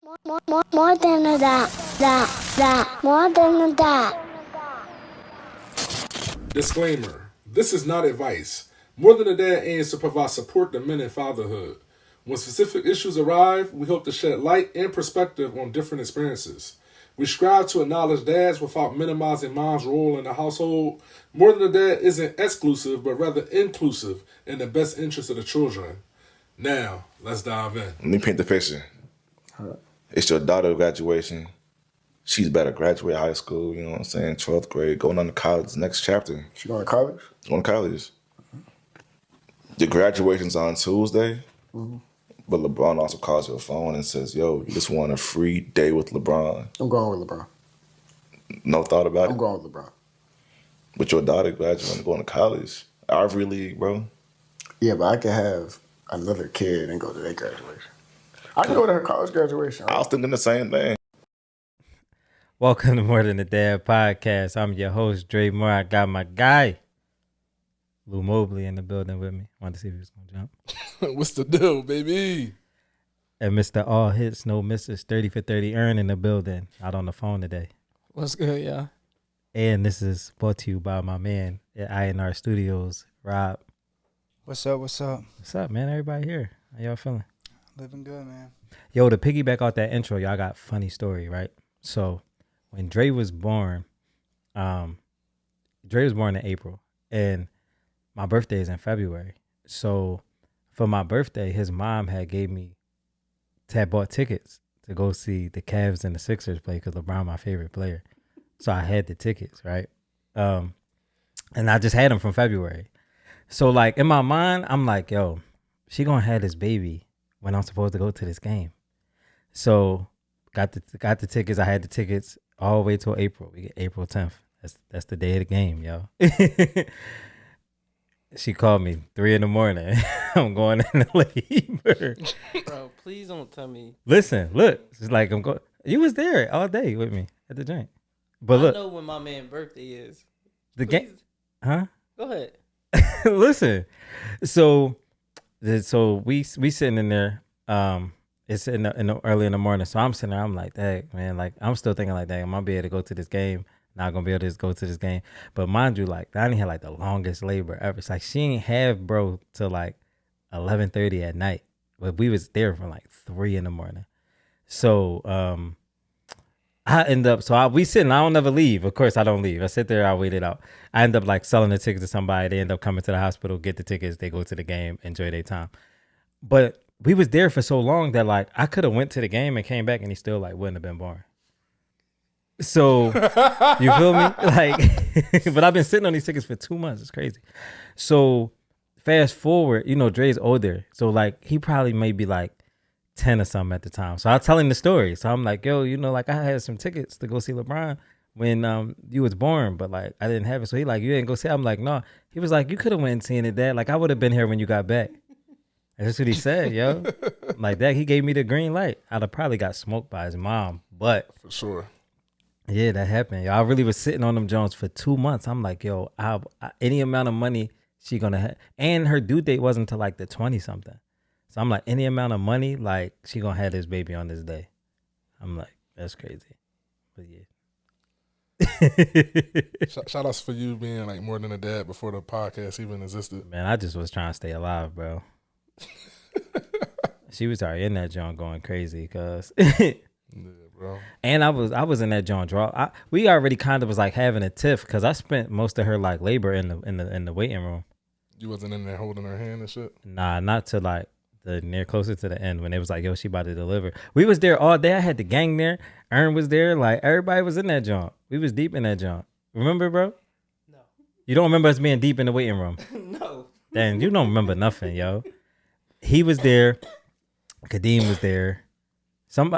More than a more than a dot. Disclaimer: this is not advice. More Than a Dad aims to provide support to men in fatherhood. When specific issues arrive, we hope to shed light and perspective on different experiences. We strive to acknowledge dads without minimizing mom's role in the household. More Than a Dad isn't exclusive, but rather inclusive in the best interest of the children. Now, let's dive in. Let me paint the picture. It's your daughter's graduation. She's about to graduate high school, you know what I'm saying, 12th grade, going on to college, next chapter. She going to college? Going to college. The graduation's on Tuesday, but LeBron also calls your phone and says, yo, you just want a free day with LeBron. I'm going with LeBron. No thought about it? I'm going with LeBron. But your daughter graduating, going to college. Ivory League, bro. Yeah, but I could have another kid and go to their graduation. I can go to her college graduation. I was thinking the same thing. Welcome to More Than a Dad podcast. I'm your host, Dre Moore. I got my guy, Lou Mobley, in the building with me. Wanted to see if he was going to jump. What's the deal, baby? And Mr. All Hits, No Misses, 30 for 30 Ern in the building. Out on the phone today. What's good, y'all? And this is brought to you by my man at INR Studios, Rob. What's up? What's up? What's up, man? Everybody here. How y'all feeling? Living good, man. Yo, to piggyback off that intro, y'all got a funny story, right? So when Dre was born in April, and my birthday is in February. So for my birthday, his mom had bought tickets to go see the Cavs and the Sixers play because LeBron my favorite player. So I had the tickets, right? And I just had them from February. So like in my mind, I'm like, yo, she gonna have this baby when I'm supposed to go to this game. So got the tickets. I had the tickets all the way till April. We get April 10th. That's the day of the game, yo. She called me 3 a.m. I'm going in labor. Bro, please don't tell me. Listen, look. It's like I'm going. You was there all day with me at the joint. But look, I know when my man's birthday is. the game, huh? Go ahead. Listen. So we sitting in there. It's in the early in the morning. So I'm sitting there. I'm like, dang, man. Like I'm still thinking like, dang, I'm gonna be able to go to this game. Not gonna be able to go to this game. But mind you, like Donnie had like the longest labor ever. It's like she ain't have bro till like 11:30 at night. But we was there from like 3 a.m. So I end up we sitting. I don't ever leave. Of course I don't leave. I sit there. I wait it out. I end up like selling the tickets to somebody. They end up coming to the hospital, get the tickets. They go to the game, enjoy their time. But we was there for so long that like I could have went to the game and came back and he still like wouldn't have been born. So you feel me? Like, but I've been sitting on these tickets for 2 months. It's crazy. So fast forward, you know, Dre's older. So like he probably maybe like 10 or something at the time. So I tell him the story. So I'm like, yo, you know, like I had some tickets to go see LeBron when you was born, but like I didn't have it. So he like, you didn't go see it? I'm like, no. He was like, you could have went and seen it, Dad. Like I would have been here when you got back. That's what he said, yo. Like that, he gave me the green light. I'd have probably got smoked by his mom, but For sure. yeah, that happened. Yo, I really was sitting on them Jones for 2 months. I'm like, yo, any amount of money she gonna have, and her due date wasn't until like the 20 something. So I'm like, any amount of money, like she gonna have this baby on this day. I'm like, that's crazy, but yeah. Shout outs for you being like more than a dad before the podcast even existed. Man, I just was trying to stay alive, bro. She was already in that joint going crazy, cause. Yeah, bro. And I was in that joint draw. We already kind of was like having a tiff because I spent most of her like labor in the waiting room. You wasn't in there holding her hand and shit? Nah, not to like the near closer to the end when it was like, yo, she about to deliver. We was there all day. I had the gang there. Ern was there. Like everybody was in that joint. We was deep in that joint. Remember, bro? No. You don't remember us being deep in the waiting room? No. Damn, you don't remember nothing, yo. He was there. Kadeem was there.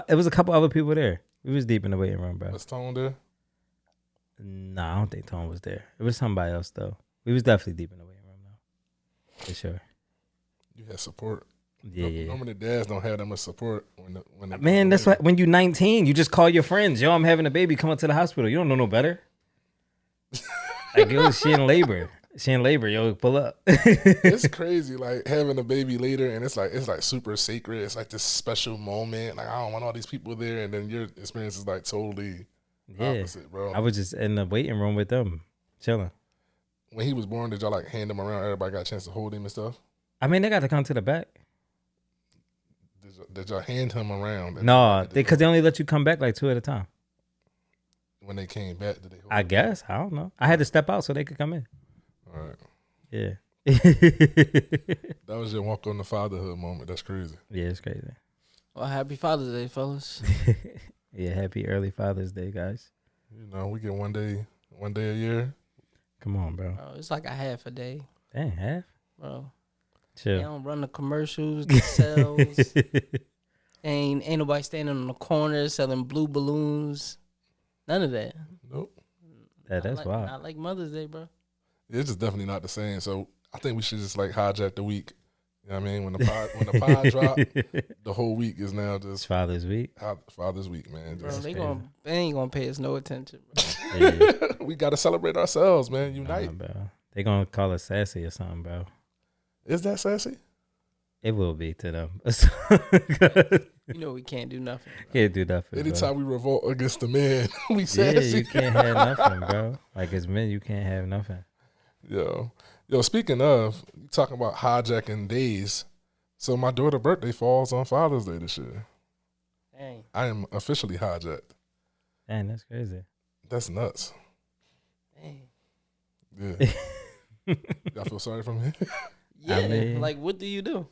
It was a couple other people there. We was deep in the waiting room, bro. Was Tone there? Nah, I don't think Tone was there. It was somebody else though. We was definitely deep in the waiting room though, for sure. You had support. Yeah. Normally dads don't have that much support when they Man, that's why when you're 19, you just call your friends. Yo, I'm having a baby. Come up to the hospital. You don't know no better. Like, yo, she in labor. She in labor, yo, pull up. It's crazy, like having a baby later, and it's like super sacred. It's like this special moment. Like I don't want all these people there, and then your experience is like totally opposite, bro. I was just in the waiting room with them, chilling. When he was born, did y'all like hand him around? Everybody got a chance to hold him and stuff. I mean, they got to come to the back. Did y'all hand him around? No, because they only let you come back like 2 at a time. When they came back, did they hold I him? guess. I don't know. I had to step out so they could come in. All right. Yeah. That was your walk on the fatherhood moment. That's crazy. Yeah, it's crazy. Well, happy Father's Day, fellas. Yeah, happy early Father's Day, guys. You know, we get one day a year. Come on, bro. Bro, it's like a half a day, Dang, half? bro. Chill. They don't run the commercials, the sales. ain't nobody standing on the corner selling blue balloons. None of that. Nope. That's wild. Not like Mother's Day, bro. It's just definitely not the same. So I think we should just like hijack the week. You know what I mean? When the pod drop, the whole week is now It's just Father's Week. Father's Week, man. Bro, Just, they ain't gonna pay us no attention, bro. Yeah. we gotta celebrate ourselves, man. Nah, Unite. bro. They gonna call us sassy or something, bro. Is that sassy? It will be to them. You know we can't do nothing. Bro. Can't do nothing. Anytime we revolt against the man, we Yeah, sassy. you can't have nothing, bro. Like as men, you can't have nothing. Yo, speaking of, you talking about hijacking days. So my daughter's birthday falls on Father's Day this year. Dang. I am officially hijacked. Dang, that's crazy. That's nuts. Dang. Yeah. Y'all feel sorry for me? Yeah. mean- like, what do you do?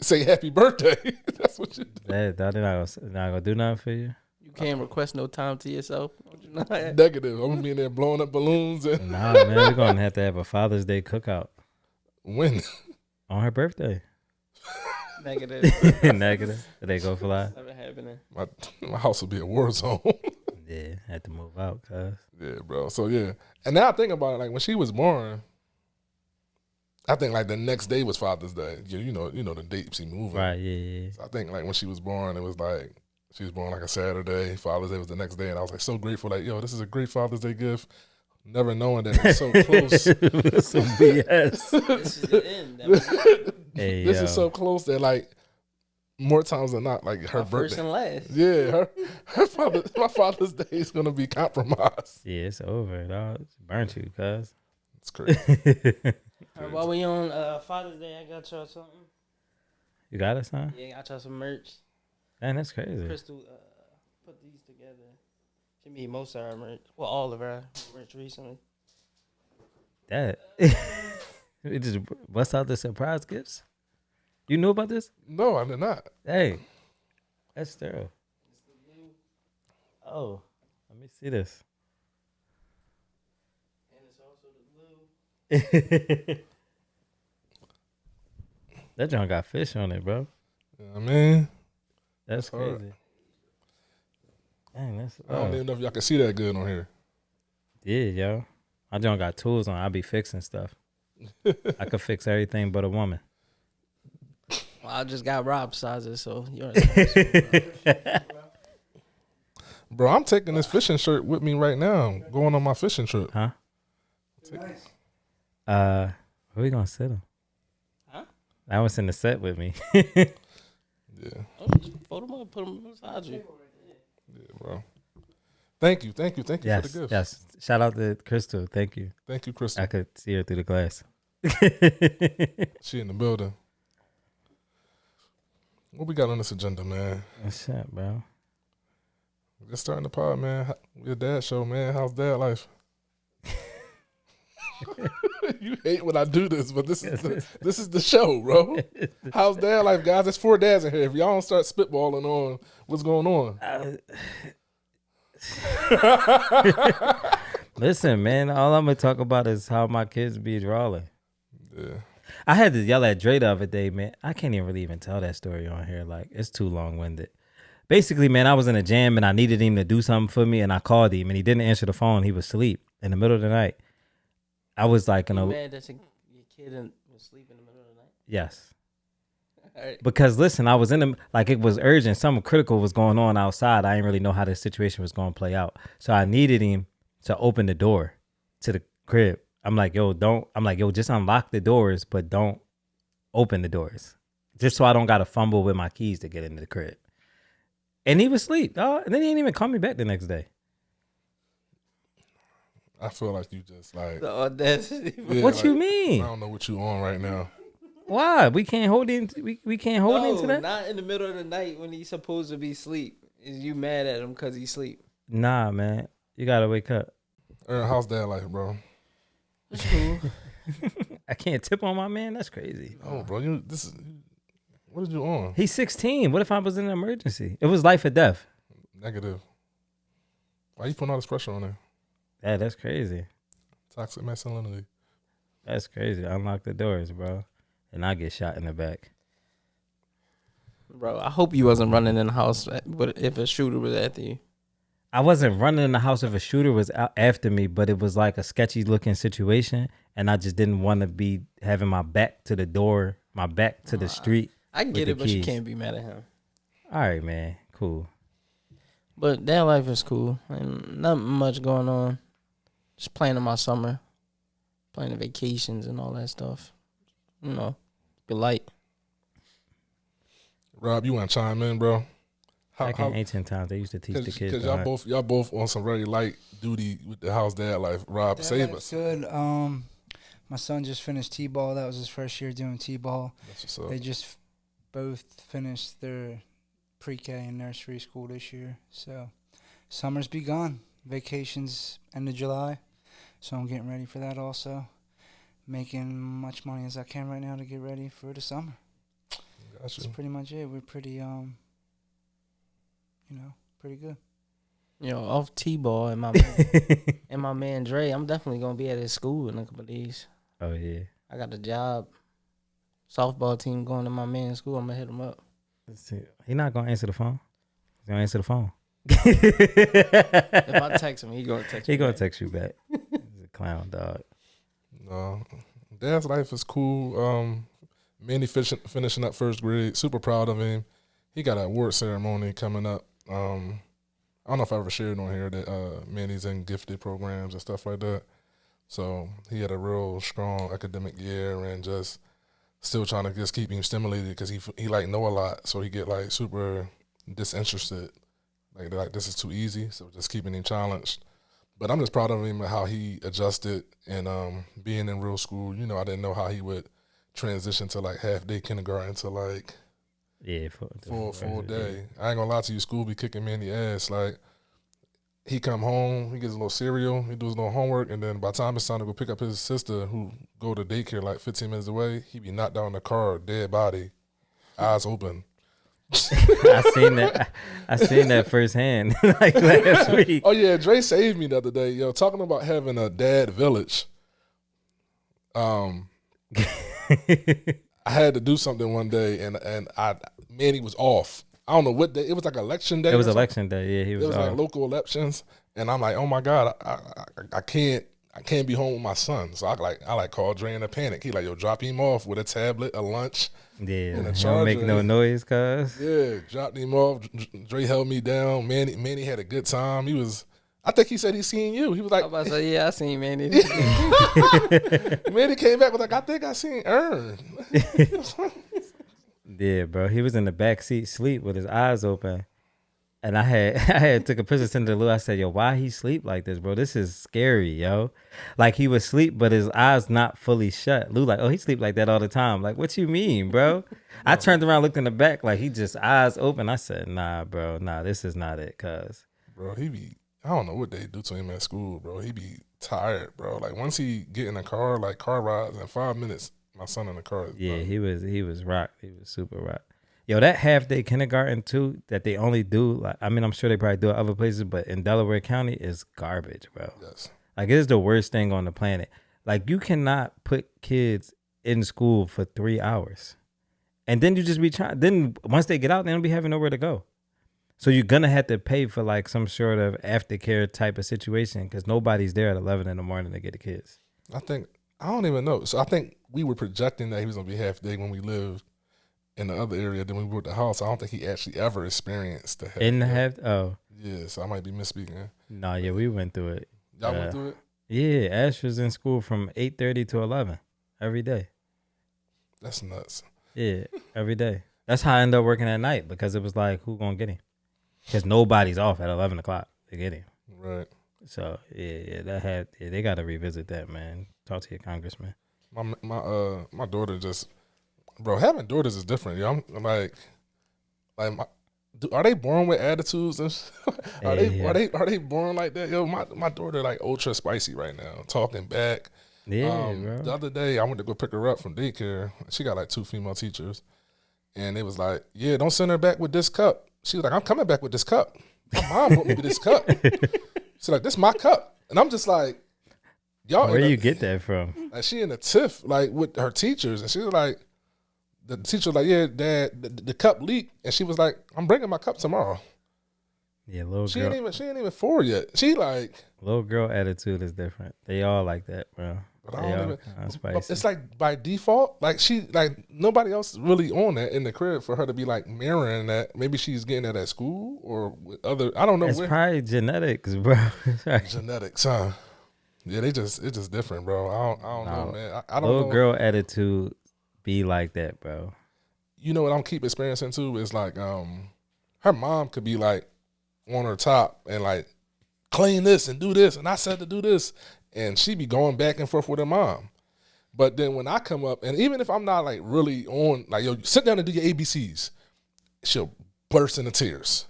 Say happy birthday. That's what you do. They're not gonna do nothing for you. You can't request no time to yourself. Don't you know that? Negative. I'm gonna be in there blowing up balloons and Nah, man, we're gonna have to have a Father's Day cookout when. on her birthday. Negative. Negative. They go fly. Never happening. My house will be a war zone. Yeah, had to move out, cuz. Yeah, bro. So yeah. And now I think about it, like when she was born, I think like the next day was Father's Day. You know the date she moving. Right, yeah. So I think like when she was born, it was like she was born like a Saturday. Father's Day was the next day, and I was like so grateful. Like, yo, this is a great Father's Day gift. Never knowing that it's so close. Some BS. This is the end. That was it. Hey, This yo. is so close that like more times than not, like her My first birthday. and last. Yeah, my Father's Day is gonna be compromised. Yeah, it's over, dog. It's burnt you, cuz. It's crazy. All right, while we on Father's Day, I got y'all something. You got us, huh? Yeah, I got y'all some merch. Man, that's crazy. Crystal put these together. She made most of our merch. Well, all of our merch recently. That. We just bust out the surprise gifts. You knew about this? No, I did not. Hey, that's thorough. Oh, let me see this. And it's also the blue. That joint got fish on it, bro. You know what I mean, That's hard. crazy. Dang, that's. I don't even know if y'all can see that good on here. Yeah, yo. My joint got tools on. I be fixing stuff. I could fix everything but a woman. Well, I just got Rob sizes, so you're. Bro, I'm taking this fishing shirt with me right now. I'm going on my fishing trip. Huh? Where we gonna sit him? Huh? I was in the set with me. Yeah, Oh, just fold them up, put them beside you. yeah, bro. Thank you for the Yes, gift. yes. Shout out to Crystal. Thank you. Thank you, Crystal. I could see her through the glass. She in the building. What we got on this agenda, man? What's up, bro? Just starting the pod, man. Your dad show, man. How's dad life? You hate when I do this, but this is the show, bro. How's dad life, guys? There's 4 dads in here. If y'all don't start spitballing on what's going on, Listen, man. All I'm gonna talk about is how my kids be drawing. yeah. I had to yell at Dre the other day, man. I can't even tell that story on here. Like, it's too long-winded. Basically, man, I was in a jam and I needed him to do something for me, and I called him and he didn't answer the phone. He was asleep in the middle of the night. I was like, You mad that your kid was sleeping in the middle of the night? yes. All right. Because listen, I was in the, like, it was urgent. Something critical was going on outside. I didn't really know how the situation was going to play out. So I needed him to open the door to the crib I'm like, yo, just unlock the doors, but don't open the doors. Just so I don't got to fumble with my keys to get into the crib. And he was asleep. And then he didn't even call me back the next day. I feel like you just like. The audacity. Yeah, What like, you mean? I don't know what you on right now. Why? We can't hold into that? Not in the middle of the night when he's supposed to be asleep. Is you mad at him because he's asleep? Nah, man. You got to wake up. How's dad life, bro? It's cool. I can't tip on my man. That's crazy. Oh, bro, what did you on? He's 16. What if I was in an emergency? It was life or death. Negative. Why you putting all this pressure on there? Yeah, that's crazy. Toxic masculinity. That's crazy. Unlock the doors, bro. And I get shot in the back. Bro, I hope you wasn't running in the house if a shooter was after you. I wasn't running in the house if a shooter was out after me, but it was like a sketchy looking situation. And I just didn't want to be having my back to the door, my back to the street. I get it, but you keys. can't be mad at him. All right, man. Cool. But that life is cool. And not much going on. Just planning my summer. Planning vacations and all that stuff. You know, be light. Rob, you want to chime in, bro? Back in ancient times, they used to teach the kids. Because y'all both on some very light duty with the house dad life. Rob, save us. Good. My son just finished T-ball. That was his first year doing T-ball. That's what's up. They just both finished their pre-K and nursery school this year. So summer's begun. Vacations end of July. So I'm getting ready for that also. Making much money as I can right now to get ready for the summer. Gotcha. That's pretty much it. We're pretty, pretty good. You know, off T-ball and my man Dre, I'm definitely gonna be at his school in a couple of days. Oh yeah. I got a job. Softball team going to my man's school. I'm gonna hit him up. Let's see. He not gonna answer the phone. He's gonna answer the phone. If I text him, he gonna text me. He gonna back. text you back. He's a clown dog. No, dad's life is cool. Manny finishing up first grade. Super proud of him. He got an award ceremony coming up. I don't know if I ever shared on here that Manny's in gifted programs and stuff like that. So he had a real strong academic year and just still trying to just keep him stimulated because he like know a lot. So he get like super disinterested. Like this is too easy. So just keeping him challenged. But I'm just proud of him and how he adjusted and being in real school. You know, I didn't know how he would transition to like half day kindergarten to like full day. I ain't gonna lie to you, school be kicking me in the ass. Like he come home, he gets a little cereal, he does a little homework, and then by the time it's time to go pick up his sister who go to daycare like 15 minutes away, he be knocked down in the car, dead body, eyes open. I seen that firsthand like last week. Oh yeah, Dre saved me the other day. Yo, talking about having a dad village. I had to do something one day, and Manny was off. I don't know what day. It was like election day. It was election day. Yeah, he was. It was like local elections, and I'm like, oh my god, I can't be home with my son. So I called Dre in a panic. He like, yo, drop him off with a tablet, a lunch, yeah, and a don't charger. make no noise, cuz. Yeah, dropped him off. Dre held me down. Manny had a good time. I think he said he seen you. He was like, I was about to say, yeah, I seen Manny. Manny came back was like, I think I seen Ern. Yeah, bro. He was in the back seat sleep with his eyes open. And I had took a picture, sent to Lou. I said, yo, why he sleep like this, bro? This is scary, yo. Like he was asleep, but his eyes not fully shut. Lou like, oh, he sleep like that all the time. Like, what you mean, bro? I turned around, looked in the back, like he just eyes open. I said, nah, bro, nah, this is not it, cuz. Bro, I don't know what they do to him at school, bro. He be tired, bro. Like once he get in the car, like car rides in 5 minutes, my son in the car. Yeah, he was rocked. He was super rocked. Yo, that half day kindergarten too that they only do, like, I mean, I'm sure they probably do it other places, but in Delaware County is garbage, bro. Yes. Like, it is the worst thing on the planet. Like, you cannot put kids in school for 3 hours. And then you just be trying, then once they get out, they don't be having nowhere to go. So you're going to have to pay for like some sort of aftercare type of situation because nobody's there at 11 in the morning to get the kids. I don't even know. So I think we were projecting that he was going to be half day when we lived in the other area. Then when we were at the house, I don't think he actually ever experienced the half In the day. half, oh. Yeah, so I might be misspeaking. No, yeah, we went through it. Y'all went through it? Yeah, Ash was in school from 8:30 to 11 every day. That's nuts. Yeah, every day. That's how I ended up working at night because it was like, who gonna get him? Because nobody's off at 11 o'clock to get him. Right. So yeah, they got to revisit that, man. Talk to your congressman. My daughter just, bro, having daughters is different. I'm like are they born with attitudes? Are they born like that? Yo, my daughter like ultra spicy right now, talking back. Yeah, bro. The other day I went to go pick her up from daycare. She got like 2 female teachers, and it was like, yeah, don't send her back with this cup. She was like, I'm coming back with this cup. My mom brought me this cup. She's like, this is my cup, and I'm just like, y'all. Where you get that from? Like she in a tiff like with her teachers, and she was like, the teacher was like, yeah, Dad, the cup leaked, and she was like, I'm bringing my cup tomorrow. Yeah, little She girl. ain't even 4 yet. She like Little girl attitude is different. They all like that, bro. But I They don't all even. kinda spicy. It's like by default, like nobody else really on that in the crib for her to be like mirroring that. Maybe she's getting that at school or with other. I don't know. It's where. probably genetics, bro. Genetics, huh? Yeah, it's just different, bro. I don't know, man. I don't Little know. girl attitude be like that, bro. You know what I'm keep experiencing too is like her mom could be like on her top and like clean this and do this, and I said to do this, and she be going back and forth with her mom. But then when I come up, and even if I'm not like really on, like, yo, sit down and do your ABCs, she'll burst into tears.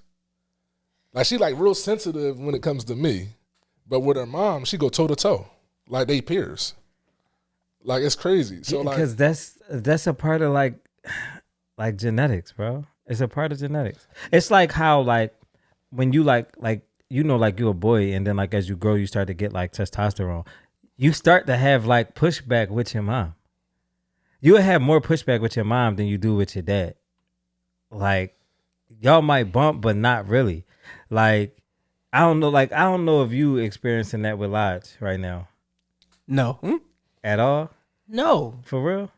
Like she like real sensitive when it comes to me, but with her mom, she go toe to toe, like they peers. Like it's crazy. So like, because that's a part of like genetics, bro. It's a part of genetics. It's like how like when you like you know, like you're a boy, and then like as you grow, you start to get like testosterone. You start to have like pushback with your mom. You'll have more pushback with your mom than you do with your dad. Like y'all might bump, but not really. Like I don't know if you experiencing that with Lodge right now No. at all. No. For real?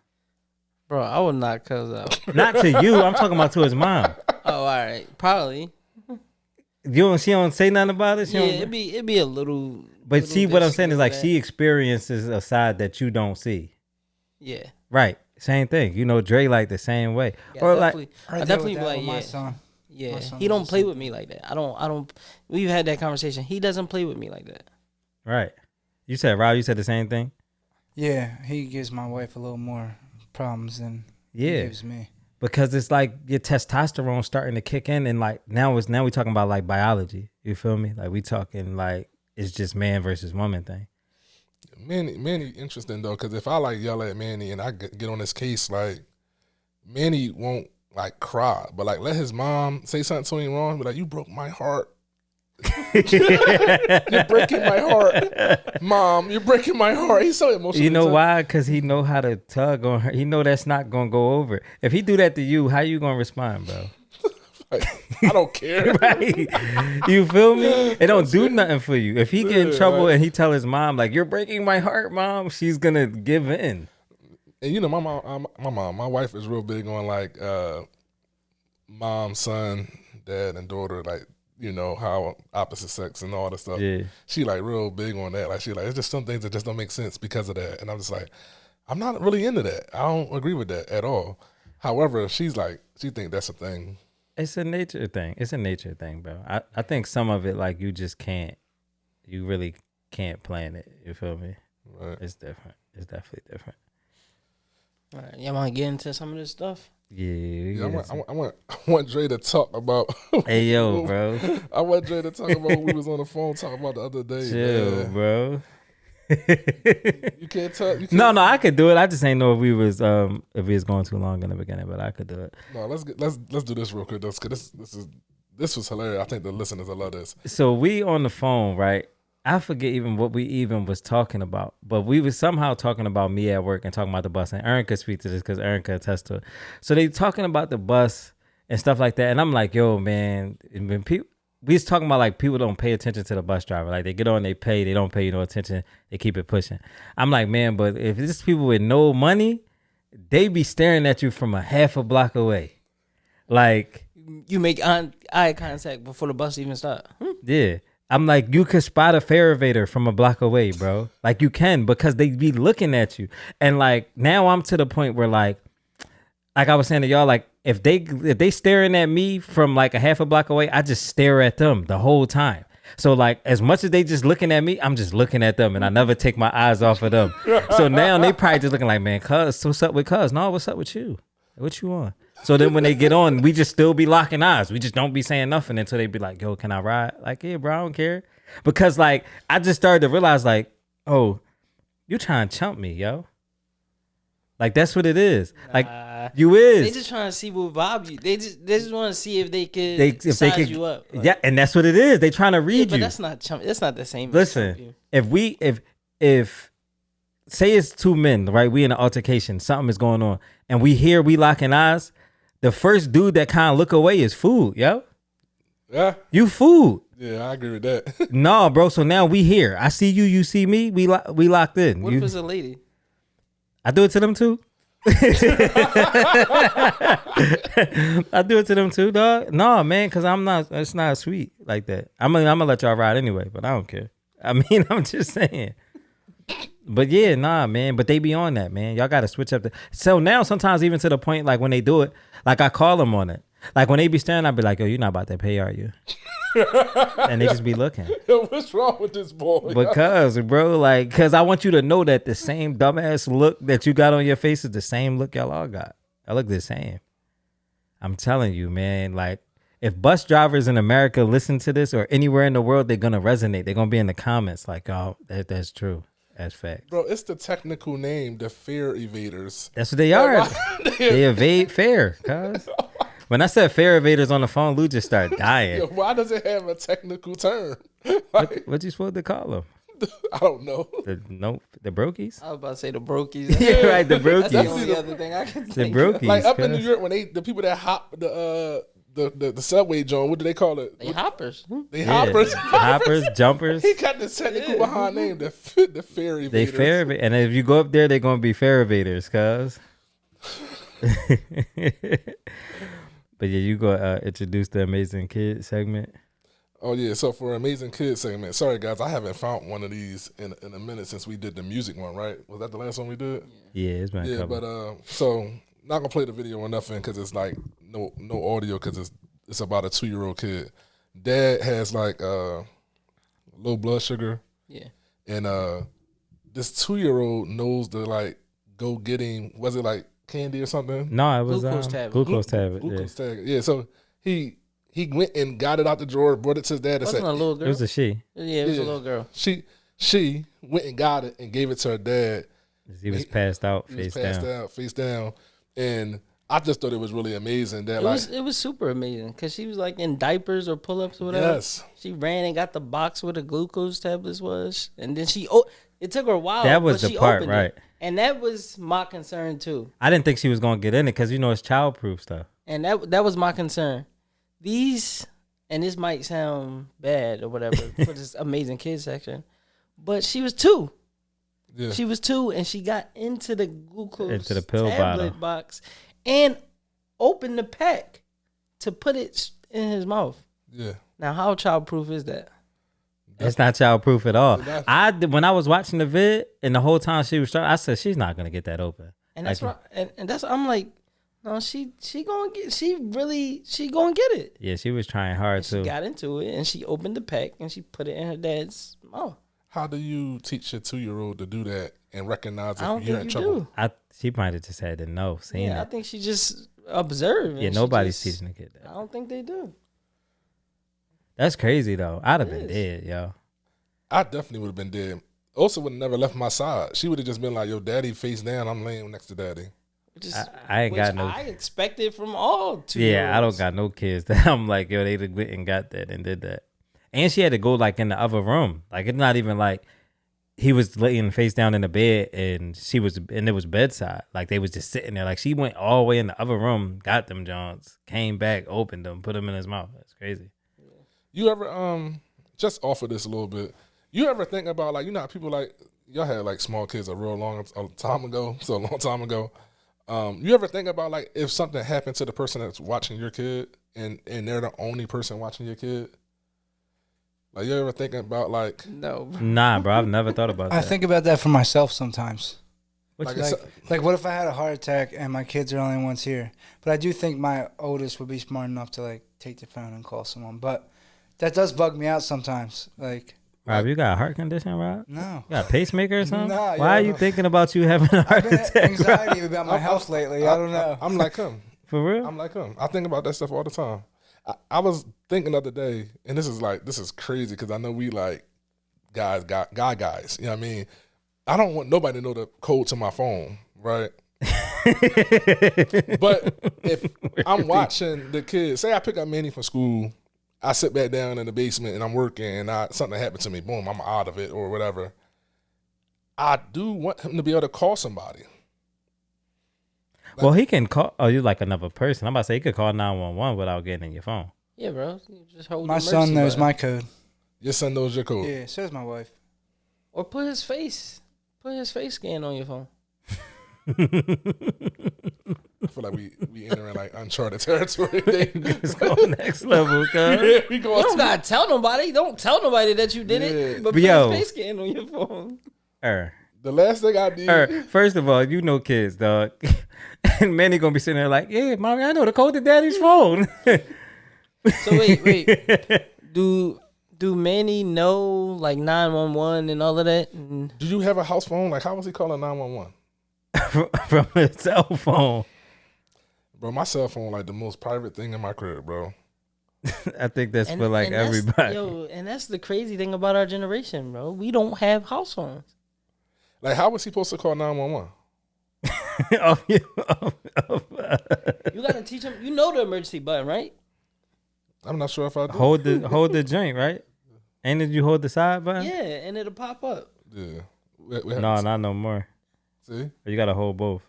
Bro, I would knock cuz out. Not to you. I'm talking about to his mom. Oh, all right. Probably. She don't say nothing about it. Yeah, it'd be a little. But little see, what I'm saying is like that. she experiences a side that you don't see. Yeah. Right. Same thing. You know, Dre like the same way. Yeah, Or definitely, like I I deal definitely with be that like, with my yeah. son. Yeah, My son he don't does the play same with me like that. I don't. We've had that conversation. He doesn't play with me like that. right. You said Rob. You said the same thing. Yeah, he gives my wife a little more problems than he Yeah. gives me. Because it's like your testosterone starting to kick in, and like now we talking about like biology. You feel me? Like we talking like it's just man versus woman thing. Manny interesting though, because if I like yell at Manny and I get on his case, like Manny won't like cry, but like let his mom say something to him wrong, be like, you broke my heart. You're breaking my heart, Mom. You're breaking my heart. He's so emotional. You know why? Because he know how to tug on her. He know that's not gonna go over. If he do that to you, how you gonna respond, bro? Like, I don't care. Right? You feel me? It don't do nothing for you. If he get in Yeah, trouble right. and he tell his mom like, "You're breaking my heart, Mom," she's gonna give in. And you know, my wife is real big on like mom, son, dad, and daughter. Like, you know, how opposite sex and all that stuff. Yeah. She like real big on that. Like she like, it's just some things that just don't make sense because of that. And I'm just like, I'm not really into that. I don't agree with that at all. However, she's like, she think that's a thing. It's a nature thing. It's a nature thing, bro. I think some of it like you just can't. You really can't plan it. You feel me? Right. It's different. It's definitely different. All right, y'all want to get into some of this stuff? Yeah. I want Dre to talk about. Hey yo, bro. I want Dre to talk about what we was on the phone talking about the other day. Chill, man. bro. You can't talk. You can't, No, I could do it. I just ain't know if we was going too long in the beginning, but I could do it. No, let's do this real quick though, because this was hilarious. I think the listeners will love this. So we on the phone, right? I forget even what we even was talking about, but we was somehow talking about me at work and talking about the bus. And Ern could speak to this because Ern could attest to it. So they talking about the bus and stuff like that. And I'm like, yo, man, when we was talking about like people don't pay attention to the bus driver. Like they get on, they pay, they don't pay you no attention, they keep it pushing. I'm like, man, but if it's people with no money, they be staring at you from a half a block away. Like, You make eye contact before the bus even start. yeah. I'm like, you could spot a Faravator from a block away, bro. Like you can, because they be looking at you. And like now I'm to the point where like I was saying to y'all, like if they staring at me from like a half a block away, I just stare at them the whole time. So like as much as they just looking at me, I'm just looking at them and I never take my eyes off of them. So now they probably just looking like, man, cuz, what's up with cuz? No, what's up with you? What you on? So then when they get on, we just still be locking eyes. We just don't be saying nothing until they be like, yo, can I ride? Like, yeah, bro, I don't care. Because like I just started to realize like, oh, you trying to chump me, yo. Like that's what it is. Like you is. They just trying to see what vibe you. They just want to see if they could size you up. Like, yeah, and that's what it is. They trying to read but you. that's not chump. That's not the same. Listen, if say it's two men, right? We in an altercation, something is going on, and we locking eyes. The first dude that kind of look away is food, yo. Yeah. You food. Yeah, I agree with that. No, bro. So now we here. I see you. You see me. We locked in. What if it's a lady? I do it to them too. I do it to them too, dog. No, man, because I'm not. It's not sweet like that. I'm gonna let y'all ride anyway, but I don't care. I mean, I'm just saying. But yeah, nah, man. But they be on that, man. Y'all got to switch up. So now sometimes even to the point, like when they do it, like I call them on it. Like when they be staring, I be like, yo, you're not about to pay, are you? And they just be looking. Yo, what's wrong with this boy? Because, bro, like, because I want you to know that the same dumbass look that you got on your face is the same look y'all all got. I look the same. I'm telling you, man. Like, if bus drivers in America listen to this or anywhere in the world, they're going to resonate. They're going to be in the comments like, oh, that's true. That's fact. Bro, it's the technical name, the fare evaders. That's what they are. They evade fare, cuz. When I said fare evaders on the phone, Lou just started dying. Yo, why does it have a technical term? What you supposed to call them? I don't know. The brokies? I was about to say the brokies. Yeah, right, the brokies. That's the only other thing I can think. The brokies. Like up in New York, when the people that hop the subway joint, what do they call it? They hoppers. They hoppers. Hoppers, jumpers. He got the technical behind name, the fare evaders. They fare evaders. And if you go up there, they're going to be fare evaders, cuz. But yeah, you go introduce the Amazing Kid segment. Oh yeah, so for Amazing Kid segment, sorry guys, I haven't found one of these in a minute since we did the music one, right? Was that the last one we did? Yeah, it's been a couple. But so not gonna play the video or nothing because it's like no audio because it's about a 2-year-old kid. Dad has like low blood sugar. Yeah. And this 2-year-old knows to like go get him. Was it like candy or something? No, it was Glucose tablet. Glucose tablet. Glucose tablet. Yeah. So he went and got it out the drawer, brought it to his dad, and Wasn't said, a little girl. It was a she. Yeah, it was a little girl. She went and got it and gave it to her dad. He was passed out, face down. And I just thought it was really amazing that It was super amazing because she was like in diapers or pull-ups or whatever. Yes. She ran and got the box where the glucose tablets was, and then it took her a while. That was but the she part, opened right? it. And that was my concern too. I didn't think she was gonna get in it because it's childproof stuff. And that was my concern. These, and this might sound bad or whatever for this Amazing Kids section, but she was 2. Yeah. She was 2, and she got into the glucose Into the pill tablet bottle. box and opened the pack to put it in his mouth. Yeah. Now, how childproof is that? It's not childproof at all. When I was watching the vid and the whole time she was trying, I said she's not gonna get that open. And that's right. And that's I'm like, no, she gonna get it. Yeah, she was trying hard And she too. got into it and she opened the pack and she put it in her dad's mouth. How do you teach your 2-year-old to do that and recognize I don't if you're in think you trouble? do. She might have just had to know, seen Yeah, I it. think she just observed. Yeah, nobody's teaching a kid I that. don't think they do. That's crazy though. I'd have It been is. dead, yo. I definitely would have been dead. Also would have never left my side. She would have just been like, yo, daddy face down, I'm laying next to daddy. Which is, I ain't got no. I expected from all 2 Yeah, I don't got no kids that I'm like, yo, they went and got that and did that. And she had to go like in the other room. Like it's not even like he was laying face down in the bed and it was bedside. Like they was just sitting there. Like she went all the way in the other room, got them Johns, came back, opened them, put them in his mouth. That's crazy. You ever just offer this a little bit? You ever think about like, you know how people like y'all had like small kids a long time ago. You ever think about like if something happened to the person that's watching your kid and they're the only person watching your kid? Like, you ever thinking about like, No, bro. Nah, bro, I've never thought about I that. think about that for myself sometimes. What like, you- it's, Like, what if I had a heart attack and my kids are the only ones here? But I do think my oldest would be smart enough to like take the phone and call someone. But that does bug me out sometimes. Like, Rob, you got a heart condition, Rob? no. You got a pacemaker or something? Nah, Why are yeah, you bro. thinking about you having a I've heart been attack? anxiety about my health lately. I don't know. I'm like him. For real? I'm like him. I think about that stuff all the time. I was thinking the other day, and this is crazy because I know we like guys. You know what I mean? I don't want nobody to know the code to my phone, right? But if I'm watching the kids, say I pick up Manny from school, I sit back down in the basement and I'm working, and something happened to me, boom, I'm out of it or whatever. I do want him to be able to call somebody. Well, he can call. Oh, you like another person. I'm about to say he could call 911 without getting in your phone. Yeah, bro. You just hold My the son emergency knows button. my code. Your son knows your code. Yeah, so does my wife. Or put his face scan on your phone. I feel like we entering like uncharted territory. It's going next level, cuz. Yeah, we You going don't to gotta tell nobody. Don't tell nobody that you did Yeah. it. But But put yo. his face scan on your phone. the last thing I did. First of all, you know kids, dog. And Manny gonna be sitting there like, yeah, mommy, I know the code to daddy's phone. So wait. Do Manny know like 911 and all of that? And Do you have a house phone? Like, how was he calling 911? From his cell phone. Bro, my cell phone like the most private thing in my crib, bro. I think that's for like that's- everybody. Yo, and that's the crazy thing about our generation, bro. We don't have house phones. Like, how was he supposed to call 911? You gotta teach him. You know the emergency button, right? I'm not sure if I do. hold the joint, right? Ain't it you hold the side button? Yeah, and it'll pop up. Yeah. We have No, to not no more. see. You gotta hold both.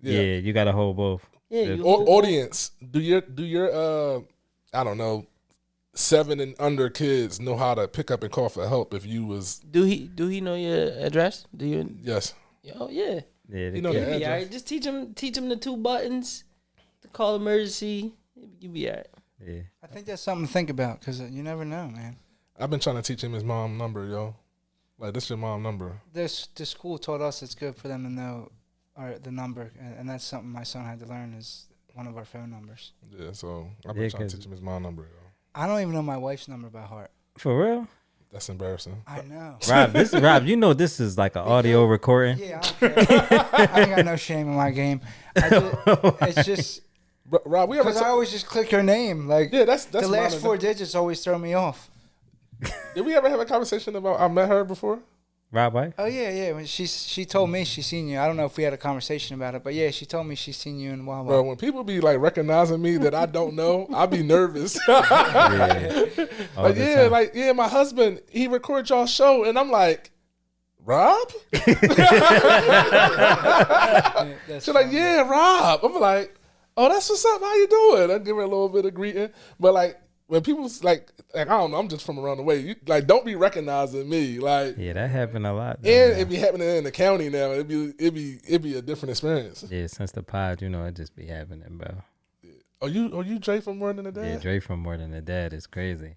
Yeah, you gotta hold both. Yeah, The- you hold on. Audience, do your I don't know, 7 and under kids know how to pick up and call for help if you was Do he know your address? Do you? yes. Oh yeah. Yeah, the You know kid- the You be address. all right. Just teach him the 2 buttons to call emergency. You be all right. yeah. I think that's something to think about because you never know, man. I've been trying to teach him his mom number, yo. Like, this your mom number. The school taught us it's good for them to know the number, and that's something my son had to learn is one of our phone numbers. Yeah, so I've been Yeah, trying to 'cause- teach him his mom number, yo. I don't even know my wife's number by heart. For real? That's embarrassing. I know. Rob, you know this is like an audio recording. Yeah, I don't care. I ain't got no shame in my game. It's just Rob, we ever because I always just click her name. Like, yeah, that's the last mine. 4 digits always throw me off. Did we ever have a conversation about I met her before? Rob, right? Oh yeah. When she told me she seen you. I don't know if we had a conversation about it, but yeah, she told me she seen you in Wawa. Bro, when people be like recognizing me that I don't know, I be nervous. Yeah. All Like, the yeah, time. like, yeah, my husband, he records y'all show, and I'm like, Rob? Yeah, that's She's like, funny. yeah, Rob. I'm like, oh, that's what's up. How you doing? I give her a little bit of greeting. But like, when people's like I don't know, I'm just from around the way. You, like, don't be recognizing me. Like, Yeah, that happened a lot. though, and man. it be happening in the county now. It'd be a different experience. Yeah, since the pod, you know, it just be happening, bro. Are you Dre from More Than a Yeah, Dad? Dre from More Than a Dad is crazy.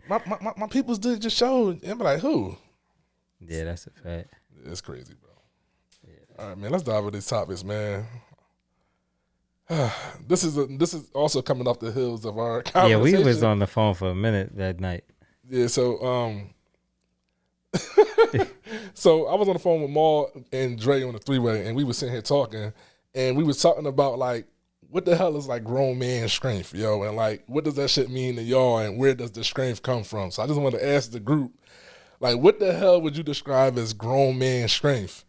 My people's did just show, and I'm like, who? Yeah, that's a fact. It's crazy, bro. All right, man. Let's dive into these topics, man. This is also coming off the hills of our Yeah, conversation. we was on the phone for a minute that night. Yeah, so so I was on the phone with Maul and Dre on the 3-way, and we was sitting here talking, and we was talking about like what the hell is like grown man strength, yo, and like what does that shit mean to y'all, and where does the strength come from? So I just wanted to ask the group, like, what the hell would you describe as grown man strength,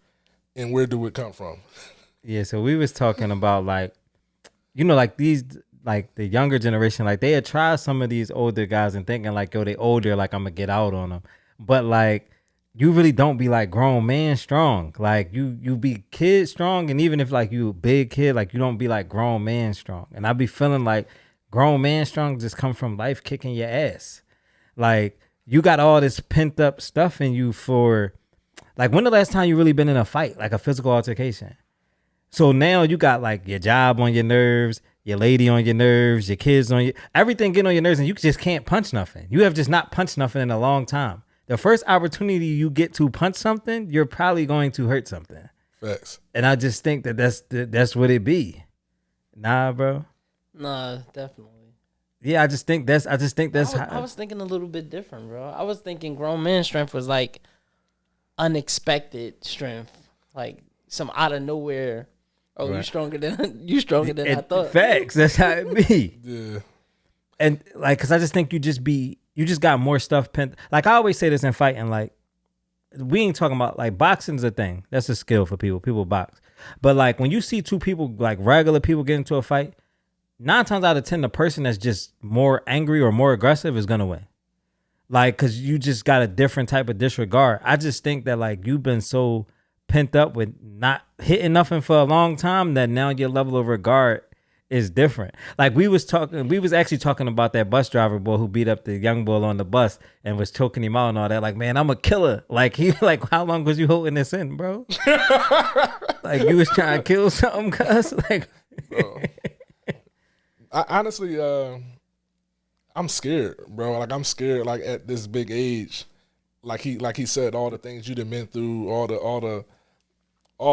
and where do it come from? Yeah, so we was talking about like, you know, like these, like the younger generation, like they had tried some of these older guys and thinking like, yo, they older, like I'm gonna get out on them. But like, you really don't be like grown man strong. Like you be kid strong, and even if like you big kid, like you don't be like grown man strong. And I be feeling like grown man strong just come from life kicking your ass. Like you got all this pent up stuff in you for, like, when the last time you really been in a fight, like a physical altercation? So now you got like your job on your nerves, your lady on your nerves, your kids on you, everything getting on your nerves, and you just can't punch nothing. You have just not punched nothing in a long time. The first opportunity you get to punch something, you're probably going to hurt something. Facts. And I just think that that's what it be. Nah, bro. Nah, definitely. Yeah, I just think that's I how. was thinking a little bit different, bro. I was thinking grown man strength was like unexpected strength, like some out of nowhere. Oh, Right. you stronger than I thought. Facts. That's how it be. Yeah. And like, cause I just think you just got more stuff pent. Like I always say this in fighting, like we ain't talking about like boxing's a thing. That's a skill for people. People box. But like when you see two people, like regular people get into a fight, 9 times out of 10, the person that's just more angry or more aggressive is gonna win. Like, cause you just got a different type of disregard. I just think that like you've been so pent up with not hitting nothing for a long time that now your level of regard is different. Like we was actually talking about that bus driver boy who beat up the young boy on the bus and was choking him out and all that. Like, man, I'm a killer. Like like, how long was you holding this in, bro? Like you was trying to kill something, cuz like. Bro. I honestly, I'm scared, bro. Like I'm scared. Like at this big age, like he said, all the things you done been through, all